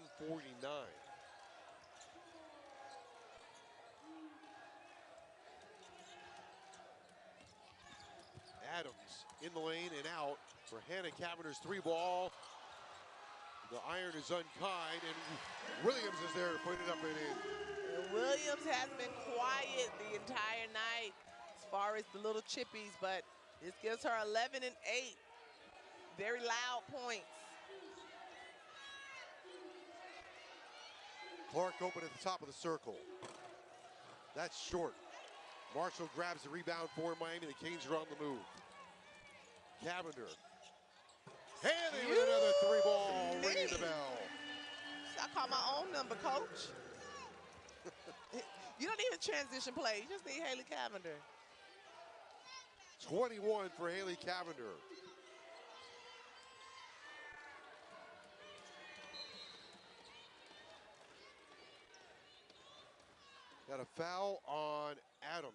Adams in the lane and out for Hannah Cavender's three ball. The iron is unkind, and Williams is there to put it up and in. And Williams has been quiet the entire night as far as the little chippies, but this gives her 11 and 8. Very loud points. Clark open at the top of the circle. That's short. Marshall grabs the rebound for Miami. The Canes are on the move. Cavender. Haley with another three ball, ringing the bell. I call my own number, coach. You don't need a transition play. You just need Haley Cavender. 21 for Haley Cavender. Got a foul on Adams.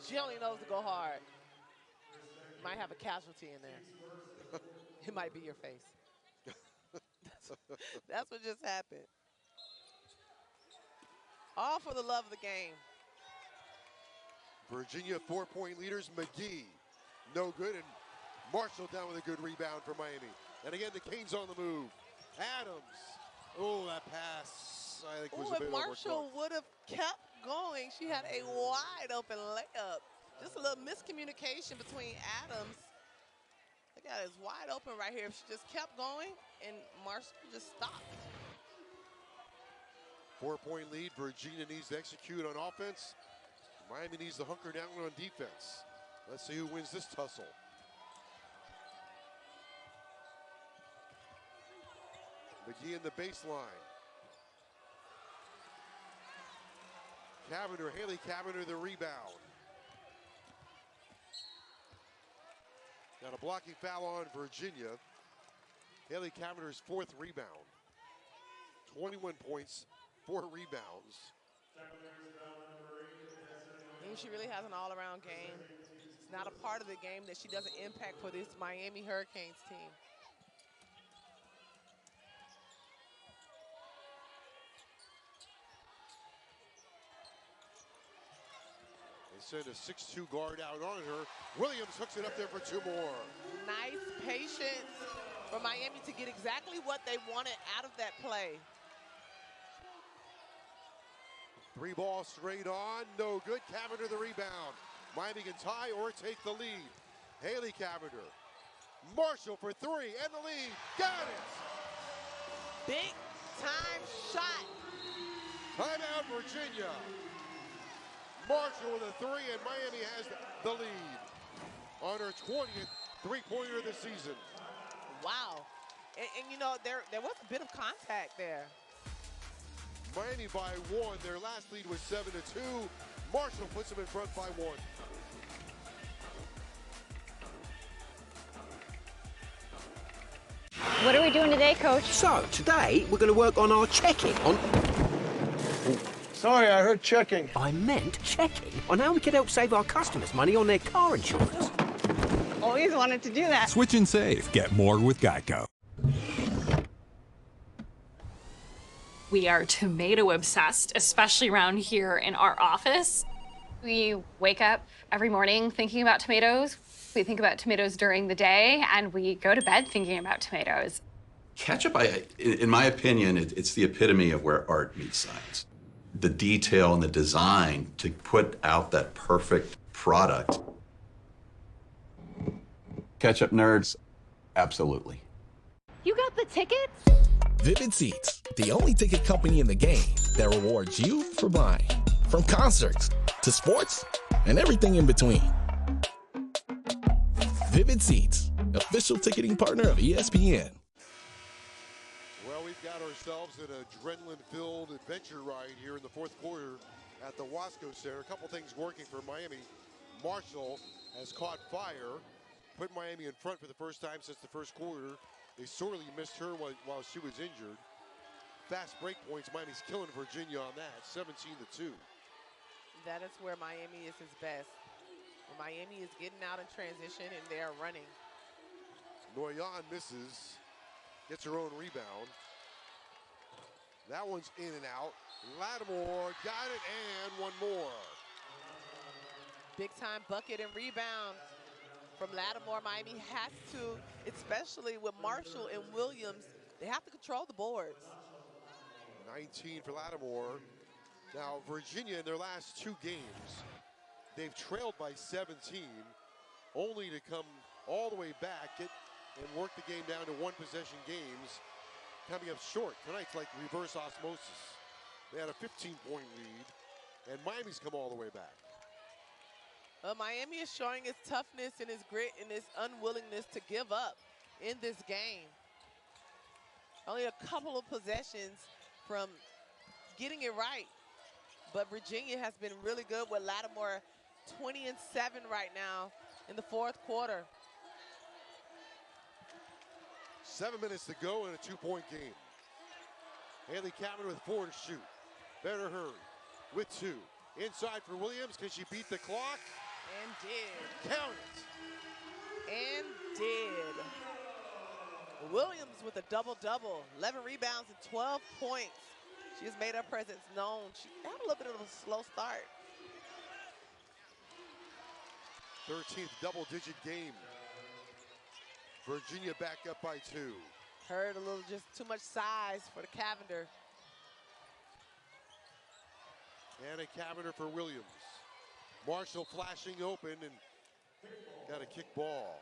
She only knows to go hard. Might have a casualty in there. It might be your face. That's what just happened. All for the love of the game. Virginia 4-point leaders. McGee, no good, and Marshall down with a good rebound for Miami. And again, the Canes on the move. Adams. Oh, that pass, I think, was a bit if Marshall overcooked. would have kept going, she had a wide open layup. Just a little miscommunication between Adams. Look at it, it's wide open right here. If she just kept going, and Marshall just stopped. 4-point lead. Virginia needs to execute on offense. Miami needs to hunker down on defense. Let's see who wins this tussle. McGee in the baseline. Cavender, Haley Cavender, the rebound. Got a blocking foul on Virginia. Haley Cavender's fourth rebound. 21 points, 4 rebounds. She really has an all-around game. It's not a part of the game that she doesn't impact for this Miami Hurricanes team. They send a 6'2" guard out on her. Williams hooks it up there for 2 more. Nice patience for Miami to get exactly what they wanted out of that play. 3 ball straight on, no good. Cavender the rebound. Miami can tie or take the lead. Haley Cavender. Marshall for 3 and the lead. Got it! Big time shot. Timeout Virginia. Marshall with a 3 and Miami has the lead on her 20th three-pointer of the season. Wow. And you know, there was a bit of contact there. Miami by 1. Their last lead was 7-2. Marshall puts them in front by 1. What are we doing today, Coach? So, today we're going to work on our checking on... Sorry, I heard checking. I meant checking on how we can help save our customers money on their car insurance. Always wanted to do that. Switch and save. Get more with Geico. We are tomato obsessed, especially around here in our office. We wake up every morning thinking about tomatoes. We think about tomatoes during the day, and we go to bed thinking about tomatoes. Ketchup, in my opinion, it's the epitome of where art meets science. The detail and the design to put out that perfect product. Ketchup nerds, absolutely. You got the tickets? Vivid Seats, the only ticket company in the game that rewards you for buying. From concerts to sports and everything in between. Vivid Seats, official ticketing partner of ESPN. Well, we've got ourselves an adrenaline-filled adventure ride here in the fourth quarter at the Wasco Center. A couple things working for Miami. Marshall has caught fire, put Miami in front for the first time since the first quarter. They sorely missed her while she was injured. Fast break points, Miami's killing Virginia on that, 17-2. That is where Miami is his best. When Miami is getting out in transition and they're running. Noyan misses, gets her own rebound. That one's in and out. Lattimore got it, and one more. Big time bucket and rebound from Lattimore. Miami has to, especially with Marshall and Williams, they have to control the boards. 19 for Lattimore. Now, Virginia in their last 2 games, they've trailed by 17, only to come all the way back and work the game down to 1-possession games, coming up short. Tonight's like reverse osmosis. They had a 15-point lead, and Miami's come all the way back. Miami is showing its toughness and its grit and its unwillingness to give up in this game. Only a couple of possessions from getting it right. But Virginia has been really good with Lattimore 20-7 right now in the fourth quarter. 7 minutes to go in a 2-point game. Haley Cavender with 4 to shoot. Better hurry with 2. Inside for Williams. Can she beat the clock? And did. Count it. And did. Williams with a double-double. 11 rebounds and 12 points. She has made her presence known. She had a little bit of a slow start. 13th double-digit game. Virginia back up by 2. Heard a little, just too much size for the Cavender. Anna Cavender for Williams. Marshall flashing open and got a kick ball.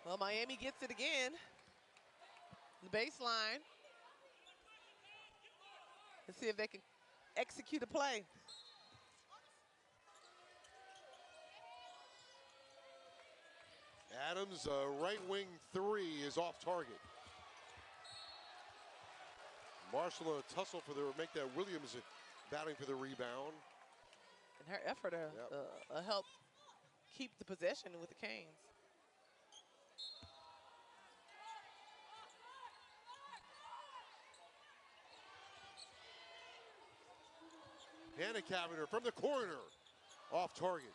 Well, Miami gets it again. The baseline. Let's see if they can execute a play. Adams, right wing 3 is off target. Marshall a tussle for the make that Williams battling for the rebound. And her effort to help keep the possession with the Canes. Hannah Cavender from the corner. Off target.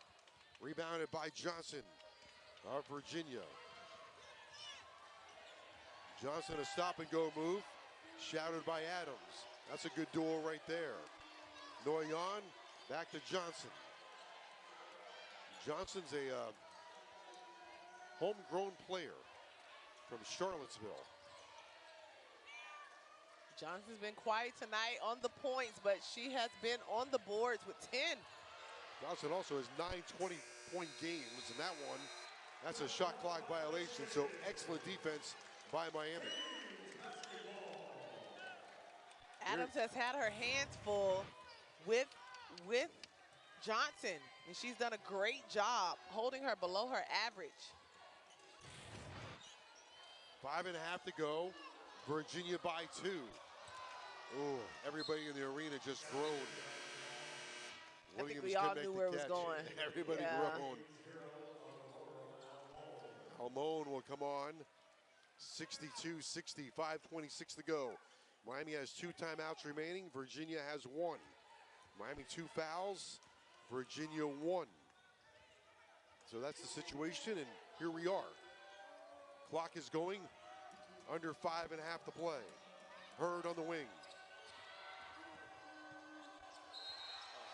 Rebounded by Johnson of Virginia. Johnson a stop and go move. Shouted by Adams. That's a good duel right there. Noyan back to Johnson. Johnson's a homegrown player from Charlottesville. Johnson's been quiet tonight on the points, but she has been on the boards with 10. Johnson also has 9 20-point games, and that one, that's a shot clock violation, so excellent defense by Miami. Adams has had her hands full with Johnson, and she's done a great job holding her below her average. 5.5 to go. Virginia by 2. Oh, everybody in the arena just groaned. I think we all knew where it was going. Everybody groaned. Almone will come on. 62-60, 5:26 to go. Miami has 2 timeouts remaining. Virginia has 1. Miami 2 fouls. Virginia 1. So that's the situation, and here we are. Clock is going. Under 5.5 to play. Hurd on the wing.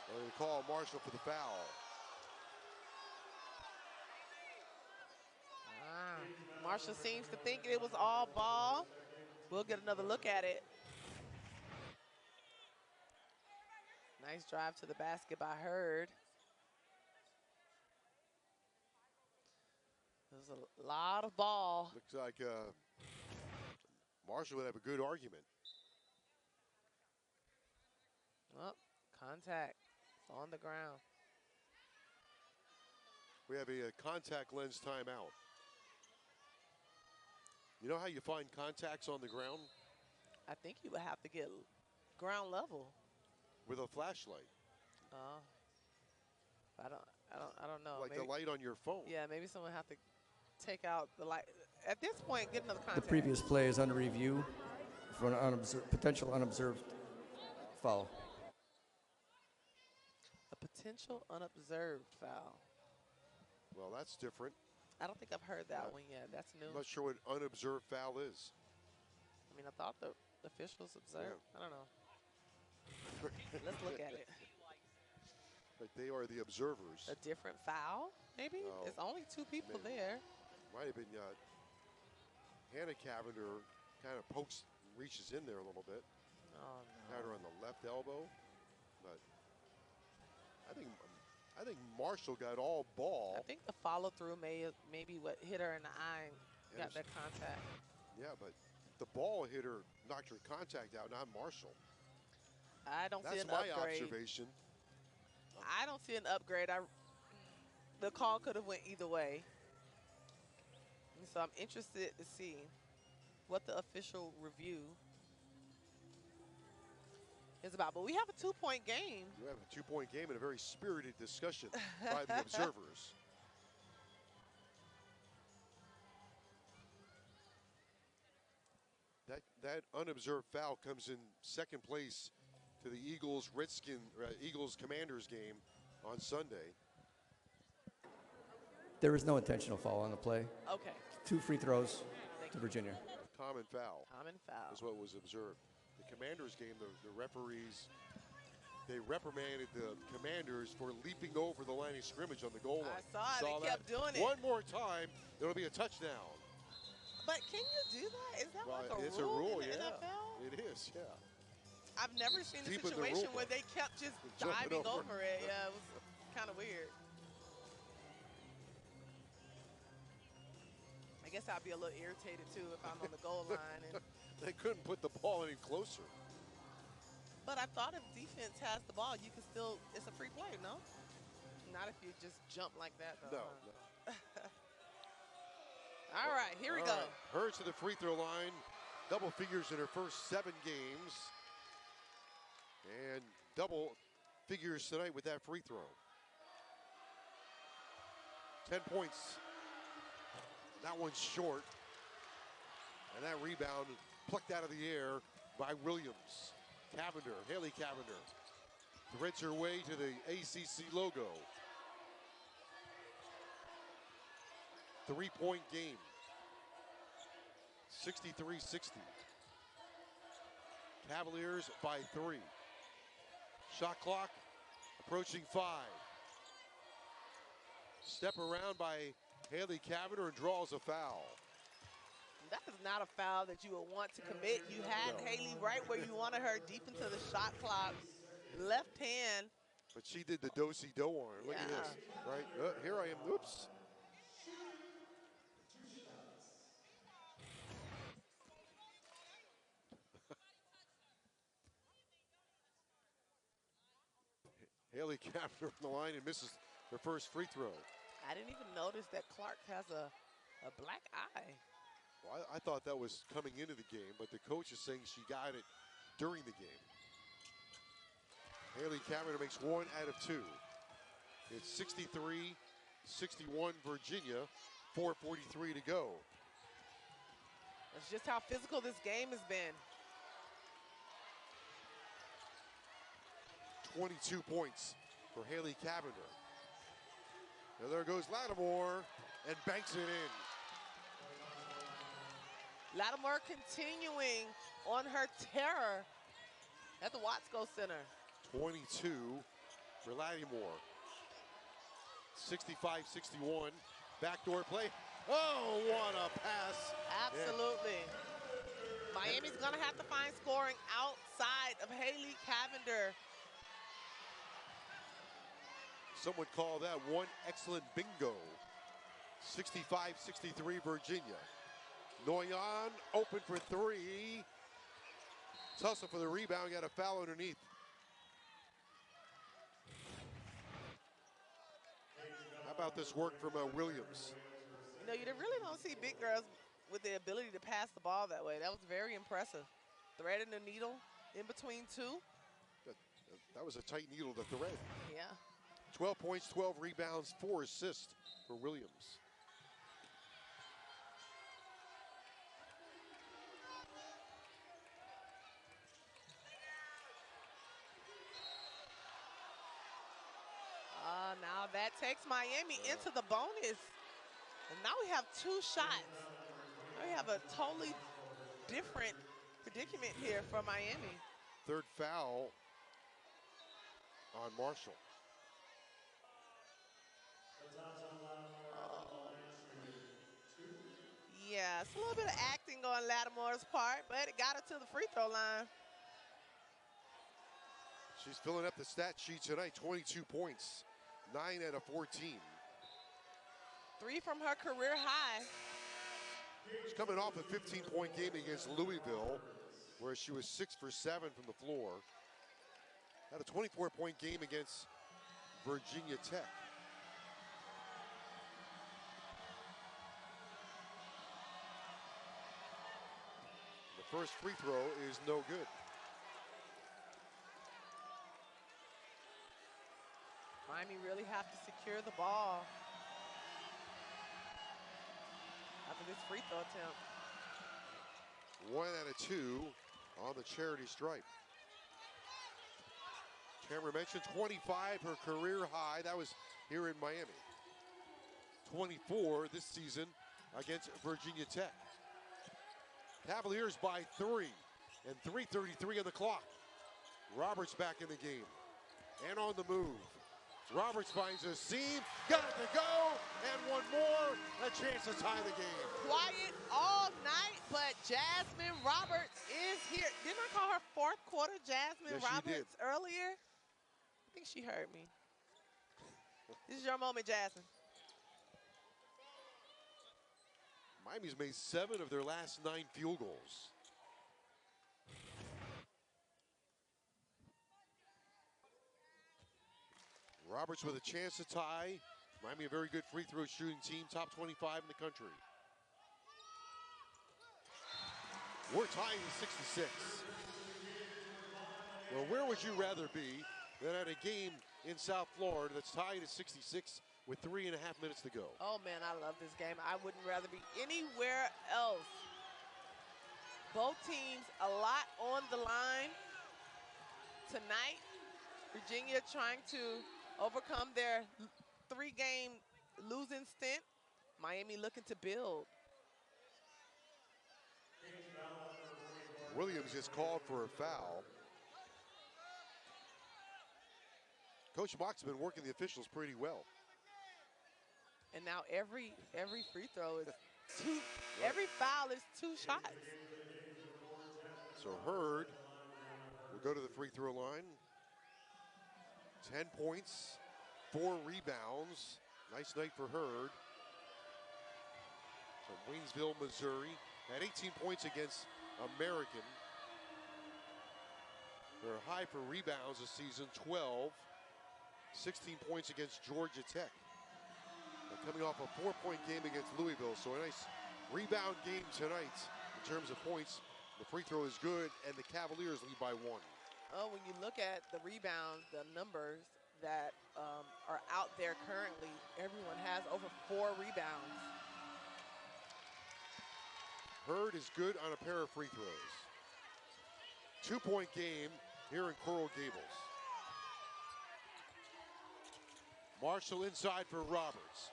They're going to call Marshall for the foul. Marshall seems to think it was all ball. We'll get another look at it. Nice drive to the basket by Hurd. There's a lot of ball. Looks like Marshall would have a good argument. Oh, contact on the ground. We have a contact lens timeout. You know how you find contacts on the ground? I think you would have to get ground level. With a flashlight. I don't know. Like maybe, the light on your phone. Yeah, maybe someone have to take out the light. At this point, get another The contact. previous play is under review for an potential unobserved foul. A potential unobserved foul. Well, that's different. I don't think I've heard that one yet. That's new. I'm not sure what unobserved foul is. I mean, I thought the officials observed. Yeah. I don't know. Let's look at it. But they are the observers. A different foul, maybe? No. There's only two people there. Might have been Hannah Cavender kind of pokes, reaches in there a little bit. Oh, no. Had her on the left elbow. But I think Marshall got all ball. I think the follow through maybe what hit her in the eye and got that contact. Yeah, but the ball hit her, knocked her contact out, not Marshall. I don't see That's an my upgrade. observation. I don't see an upgrade. The call could have went either way. And so I'm interested to see what the official review is about. But we have a 2-point game. You have a 2-point game and a very spirited discussion by the observers. That unobserved foul comes in second place to the Eagles Commanders game on Sunday. There is no intentional foul on the play. Okay. 2 free throws to Virginia. Common foul. Common foul. Is what was observed. The Commanders game, the referees, they reprimanded the Commanders for leaping over the line of scrimmage on the goal line. I saw it. They kept doing it. One more time, it'll be a touchdown. But can you do that? Is that like It's a a rule rule, in the yeah. NFL? It is, yeah. I've never seen a deep in the situation rule where book. they kept just Jumping diving over. over it. Yeah, it was kind of weird. I guess I'd be a little irritated too if I'm on the goal line. And They couldn't put the ball any closer. but I thought if defense has the ball, you can still. It's a free play, no? Not if you just jump like that, though. No, huh? All right, here we go. Hurts to the free throw line. Double figures in her first 7 games. And double figures tonight with that free throw. 10 points. That one's short. And that rebound plucked out of the air by Williams. Cavender, Haley Cavender, threads her way to the ACC logo. 3-point game. 63-60. Cavaliers by 3. Shot clock approaching 5. Step around by Haley Cavender and draws a foul. That is not a foul that you would want to commit. You had Haley right where you wanted her, deep into the shot clock. Left hand. But she did the do-si-do on her. Look at this, right? Here I am, oops. Haley Cavender on the line and misses her first free throw. I didn't even notice that Clark has a black eye. Well, I thought that was coming into the game, but the coach is saying she got it during the game. Haley Cavender makes 1 out of 2. It's 63-61 Virginia, 4:43 to go. That's just how physical this game has been. 22 points for Haley Cavender. Now there goes Lattimore and banks it in. Lattimore continuing on her terror at the Watsco Center. 22 for Lattimore. 65-61. Backdoor play. Oh, what a pass. Absolutely. Miami's going to have to find scoring outside of Haley Cavender. Some would call that one excellent bingo. 65-63 Virginia. Noyan open for 3. Tussle for the rebound, got a foul underneath. How about this work from Williams? You know, you really don't see big girls with the ability to pass the ball that way. That was very impressive. threading the needle in between two. That was a tight needle to thread. Yeah. 12 points, 12 rebounds, 4 assists for Williams. Now that takes Miami into the bonus. And now we have 2 shots. Now we have a totally different predicament here for Miami. Third foul on Marshall. Yeah, it's a little bit of acting on Lattimore's part, but it got her to the free throw line. She's filling up the stat sheet tonight, 22 points, 9 out of 14. 3 from her career high. She's coming off a 15-point game against Louisville, where she was 6 for 7 from the floor. Had a 24-point game against Virginia Tech. The first free throw is no good. Miami really have to secure the ball after this free throw attempt. 1 out of 2 on the charity stripe. Cameron mentioned 25, her career high. That was here in Miami. 24 this season against Virginia Tech. Cavaliers by 3, and 3:33 on the clock. Roberts back in the game and on the move. Roberts finds a seam, got it to go, and one more, a chance to tie the game. Quiet all night, but Jasmine Roberts is here. Didn't I call her fourth quarter Jasmine Yes, Roberts earlier? I think she heard me. This is your moment, Jasmine. Miami's made 7 of their last 9 field goals. Roberts with a chance to tie. Miami a very good free throw shooting team, top 25 in the country. We're tying at 66. Well, where would you rather be than at a game in South Florida that's tied at 66 with 3.5 minutes to go? Oh man, I love this game. I wouldn't rather be anywhere else. Both teams a lot on the line tonight. Virginia trying to overcome their 3-game losing stint. Miami looking to build. Williams is called for a foul. Coach Mock's been working the officials pretty well. And now every free throw is 2, every foul is 2 shots. So Hurd will go to the free throw line. 10 points, 4 rebounds. Nice night for Hurd. From Waynesville, Missouri. Had 18 points against American. Their high for rebounds this season, 12. 16 points against Georgia Tech. They're coming off a 4-point game against Louisville, so a nice rebound game tonight in terms of points. The free throw is good, and the Cavaliers lead by 1. Oh, when you look at the rebounds, the numbers that are out there currently, everyone has over 4 rebounds. Hurd is good on a pair of free throws. 2-point game here in Coral Gables. Marshall inside for Roberts.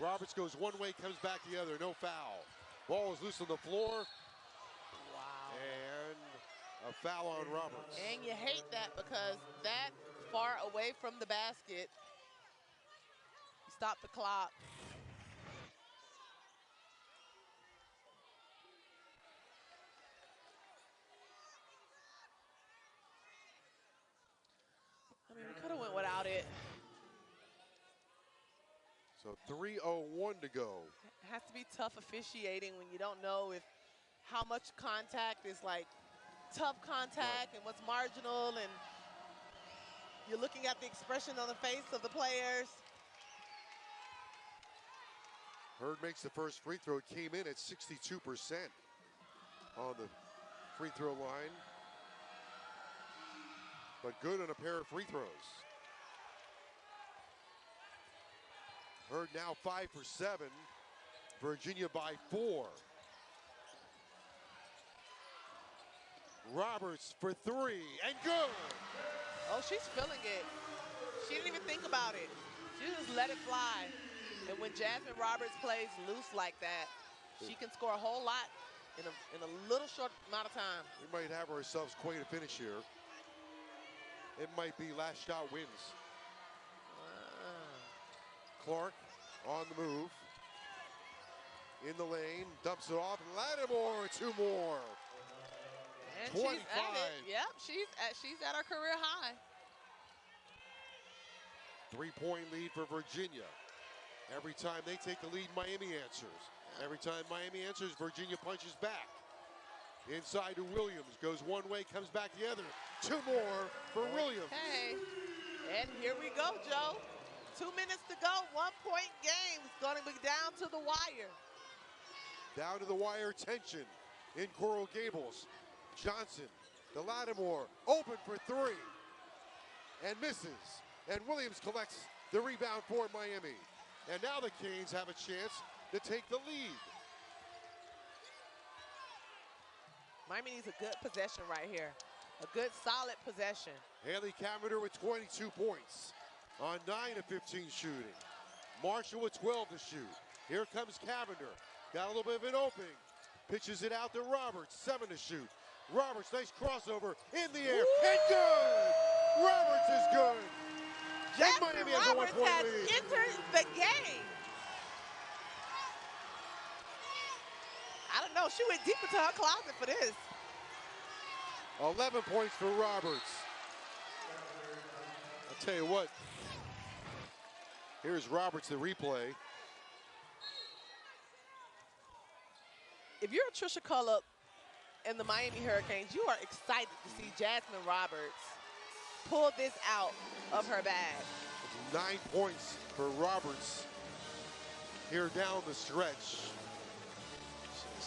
Roberts goes one way, comes back the other, no foul. Ball is loose on the floor. Wow. And a foul on Roberts. And you hate that because that far away from the basket, you stop the clock. I mean, we could have went without it. So 3:01 to go. It has to be tough officiating when you don't know if how much contact is like tough contact and what's marginal, and you're looking at the expression on the face of the players. Hurd makes the first free throw. It came in at 62% on the free throw line, but good on a pair of free throws. Hurd now 5 for 7. Virginia by 4. Roberts for 3 and good. Oh, she's feeling it. She didn't even think about it. She just let it fly. And when Jasmine Roberts plays loose like that, she can score a whole lot in a little short amount of time. We might have ourselves quite a finish here. It might be last shot wins. Clark on the move. In the lane, dumps it off. Lattimore, 2 more. And 25. she's at it. Yep, she's at her career high. 3-point lead for Virginia. Every time they take the lead, Miami answers. Every time Miami answers, Virginia punches back. Inside to Williams, goes one way, comes back the other. 2 more for Williams. Okay, and here we go, Joe. 2 minutes to go, 1-point game. It's gonna be down to the wire. Down to the wire, tension in Coral Gables. Johnson, to Lattimore, open for 3, and misses. And Williams collects the rebound for Miami. And now the Canes have a chance to take the lead. Miami needs a good possession right here. A good, solid possession. Haley Cavender with 22 points on 9 of 15 shooting. Marshall with 12 to shoot. Here comes Cavender. Got a little bit of an opening. Pitches it out to Roberts, 7 to shoot. Roberts, nice crossover in the air, and good! Roberts is good! Jasmine Roberts has entered the game. I don't know, she went deep into her closet for this. 11 points for Roberts. I'll tell you what, here's Roberts, the replay. If you're a Trisha Cullop and the Miami Hurricanes, you are excited to see Jasmine Roberts pull this out of her bag. 9 points for Roberts here down the stretch.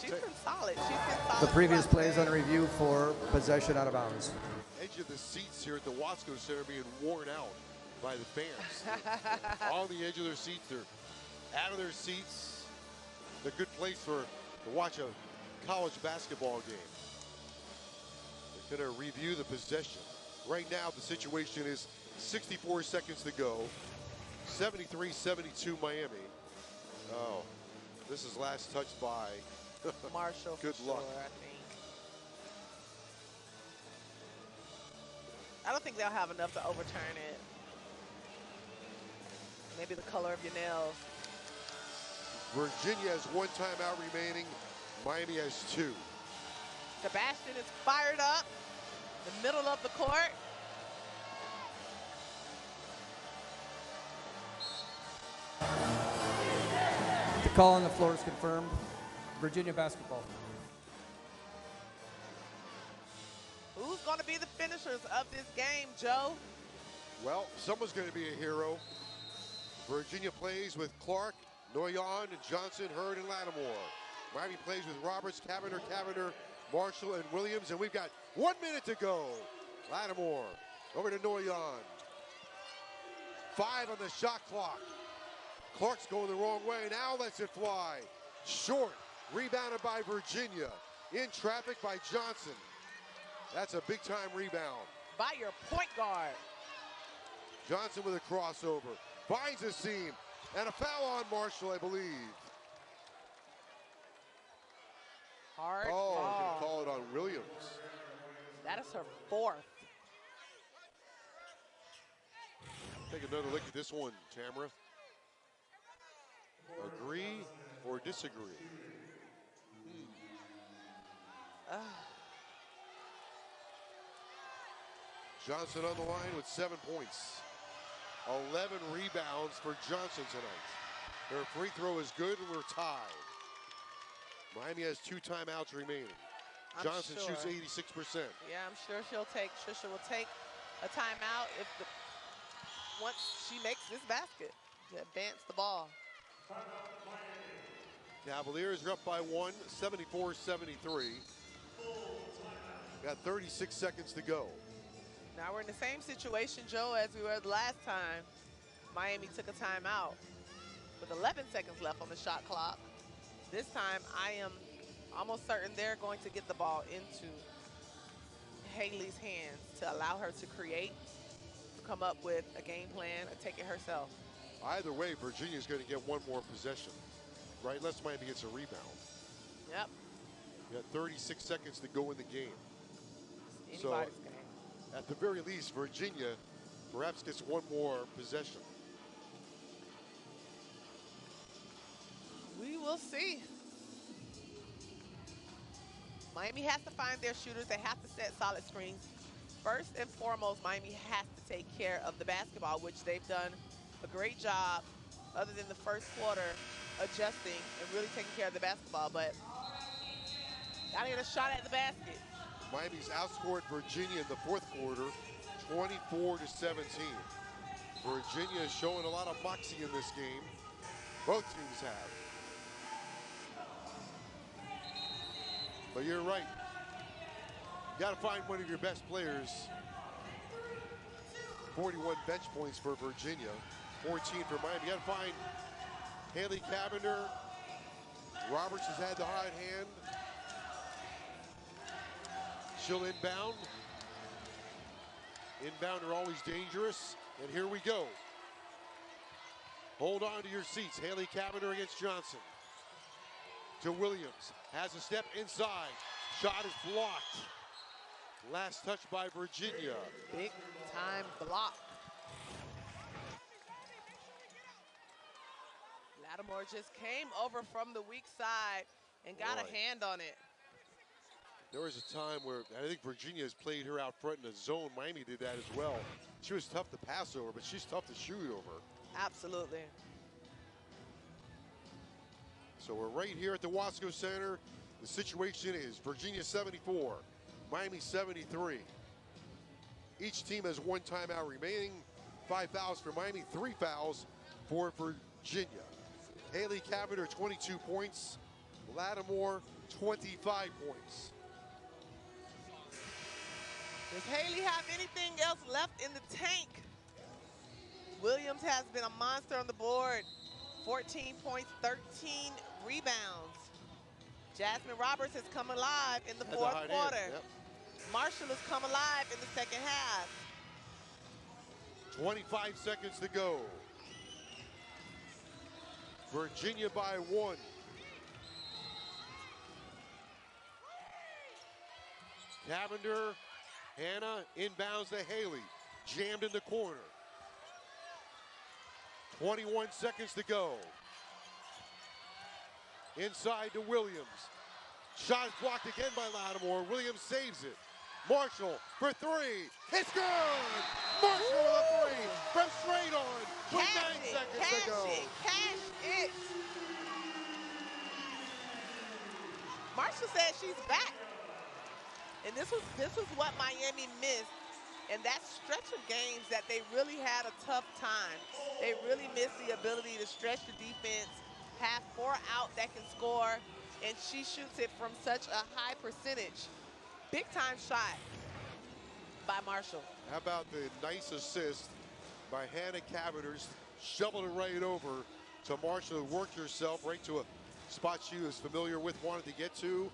She's been solid. She's been solid. The previous play is under review for possession out of bounds. Edge of the seats here at the Wasco Center being worn out by the fans. On the edge of their seats, they're out of their seats. It's a good place to watch a college basketball game. They're going to review the possession. Right now, the situation is 64 seconds to go. 73-72 Miami. Oh, this is last touched by Marshall. Good luck. Sure, I think. I don't think they'll have enough to overturn it. Maybe the color of your nails. Virginia has 1 timeout remaining. Miami has 2. Sebastian is fired up. The middle of the court. The call on the floor is confirmed. Virginia basketball. Who's going to be the finishers of this game, Joe? Well, someone's going to be a hero. Virginia plays with Clark, Noyan, Johnson, Hurd, and Lattimore. Miami plays with Roberts, Cavender, Marshall, and Williams, and we've got 1 minute to go. Lattimore over to Noyan. 5 on the shot clock. Clark's going the wrong way, now lets it fly. Short, rebounded by Virginia. In traffic by Johnson. That's a big time rebound. By your point guard. Johnson with a crossover. Finds a seam. And a foul on Marshall, I believe. Hard Oh, ball. we're going to call it on Williams. That is her 4th. Take another look at this one, Tamara. Agree or disagree? Johnson on the line with 7 points. 11 rebounds for Johnson tonight. Her free throw is good and we're tied. Miami has 2 timeouts remaining. Johnson shoots 86%. Yeah, I'm sure Trisha will take a timeout once she makes this basket to advance the ball. Cavaliers are up by 1, 74-73. Got 36 seconds to go. Now we're in the same situation, Joe, as we were the last time. Miami took a timeout with 11 seconds left on the shot clock. This time, I am almost certain they're going to get the ball into Haley's hands to allow her to create, to come up with a game plan, or take it herself. Either way, Virginia's going to get one more possession, right? Unless Miami gets a rebound. Yep. You got 36 seconds to go in the game. Anybody's game. At the very least, Virginia perhaps gets one more possession. We will see. Miami has to find their shooters. They have to set solid screens. First and foremost, Miami has to take care of the basketball, which they've done a great job, other than the first quarter, adjusting and really taking care of the basketball. But gotta get a shot at the basket. Miami's outscored Virginia in the fourth quarter, 24-17. Virginia is showing a lot of moxie in this game. Both teams have. But you're right. You got to find one of your best players. 41 bench points for Virginia, 14 for Miami. You got to find Haley Cavender. Roberts has had the hot hand. She'll inbound. Inbound are always dangerous. And here we go. Hold on to your seats. Haley Cavender against Johnson. To Williams. Has a step inside. Shot is blocked. Last touch by Virginia. Big time block. Lattimore just came over from the weak side and got a hand on it. There was a time where I think Virginia has played her out front in the zone. Miami did that as well. She was tough to pass over, but she's tough to shoot over. Absolutely. So we're right here at the Wasco Center. The situation is Virginia 74, Miami 73. Each team has one timeout remaining. 5 fouls for Miami, 3 fouls for Virginia. Haley Cavender, 22 points. Lattimore, 25 points. Does Haley have anything else left in the tank? Williams has been a monster on the board. 14 points, 13 rebounds. Jasmine Roberts has come alive in the fourth quarter. Yep. Marshall has come alive in the second half. 25 seconds to go. Virginia by 1. Cavender, Hannah inbounds to Haley. Jammed in the corner. 21 seconds to go. Inside to Williams. Shot is blocked again by Lattimore. Williams saves it. Marshall for 3. It's good! Marshall with a 3 from straight on with 9 seconds to go. Cash it. Marshall says she's back. And this was what Miami missed. And that stretch of games that they really had a tough time. They really missed the ability to stretch the defense, have 4 out that can score, and she shoots it from such a high percentage. Big time shot by Marshall. How about the nice assist by Hannah Cavender? Shoveled it right over to Marshall, who worked herself right to a spot she was familiar with, wanted to get to.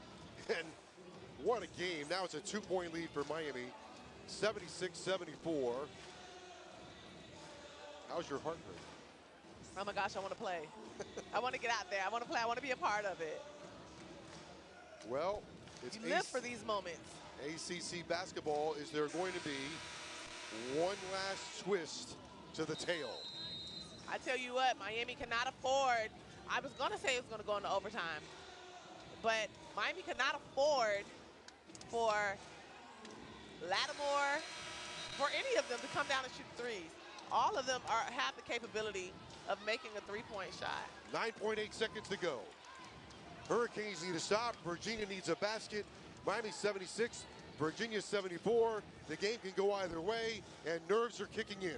And what a game. Now it's a 2-point lead for Miami. 76-74. How's your heart rate? Oh my gosh, I want to play. I want to get out there. I want to play. I want to be a part of it. Well, it's you live for these moments. ACC basketball. Is there going to be one last twist to the tail? I tell you what, Miami cannot afford. I was going to say it was going to go into overtime, but Miami cannot afford for Lattimore, for any of them to come down and shoot threes. All of them have the capability of making a 3-point shot. 9.8 seconds to go. Hurricanes need to stop. Virginia needs a basket. Miami 76, Virginia 74. The game can go either way, and nerves are kicking in.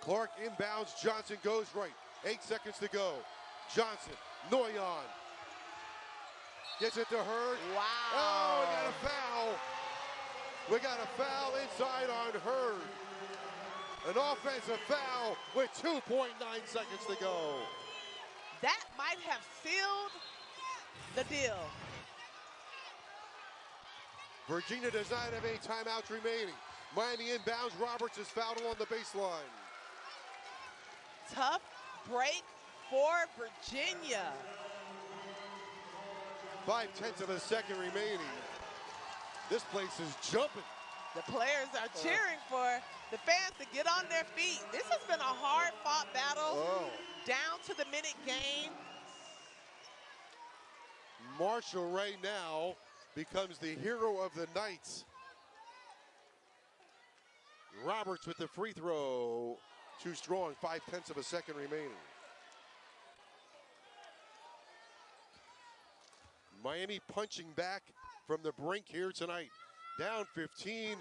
Clark inbounds. Johnson goes right. 8 seconds to go. Johnson, Noyon. Gets it to Hurd. Wow. Oh, we got a foul. We got a foul inside on Hurd. An offensive foul with 2.9 seconds to go. That might have sealed the deal. Virginia does not have any timeouts remaining. Miami inbounds. Roberts is fouled along the baseline. Tough break for Virginia. 0.5 of a second remaining. This place is jumping. The players are cheering for the fans to get on their feet. This has been a hard-fought battle. Down to the minute game. Marshall right now becomes the hero of the night. Roberts with the free throw. Too strong, 0.5 of a second remaining. Miami punching back from the brink here tonight. Down 15 and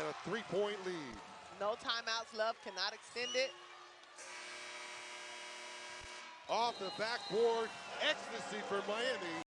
a 3-point lead. No timeouts, Love cannot extend it. Off the backboard, ecstasy for Miami.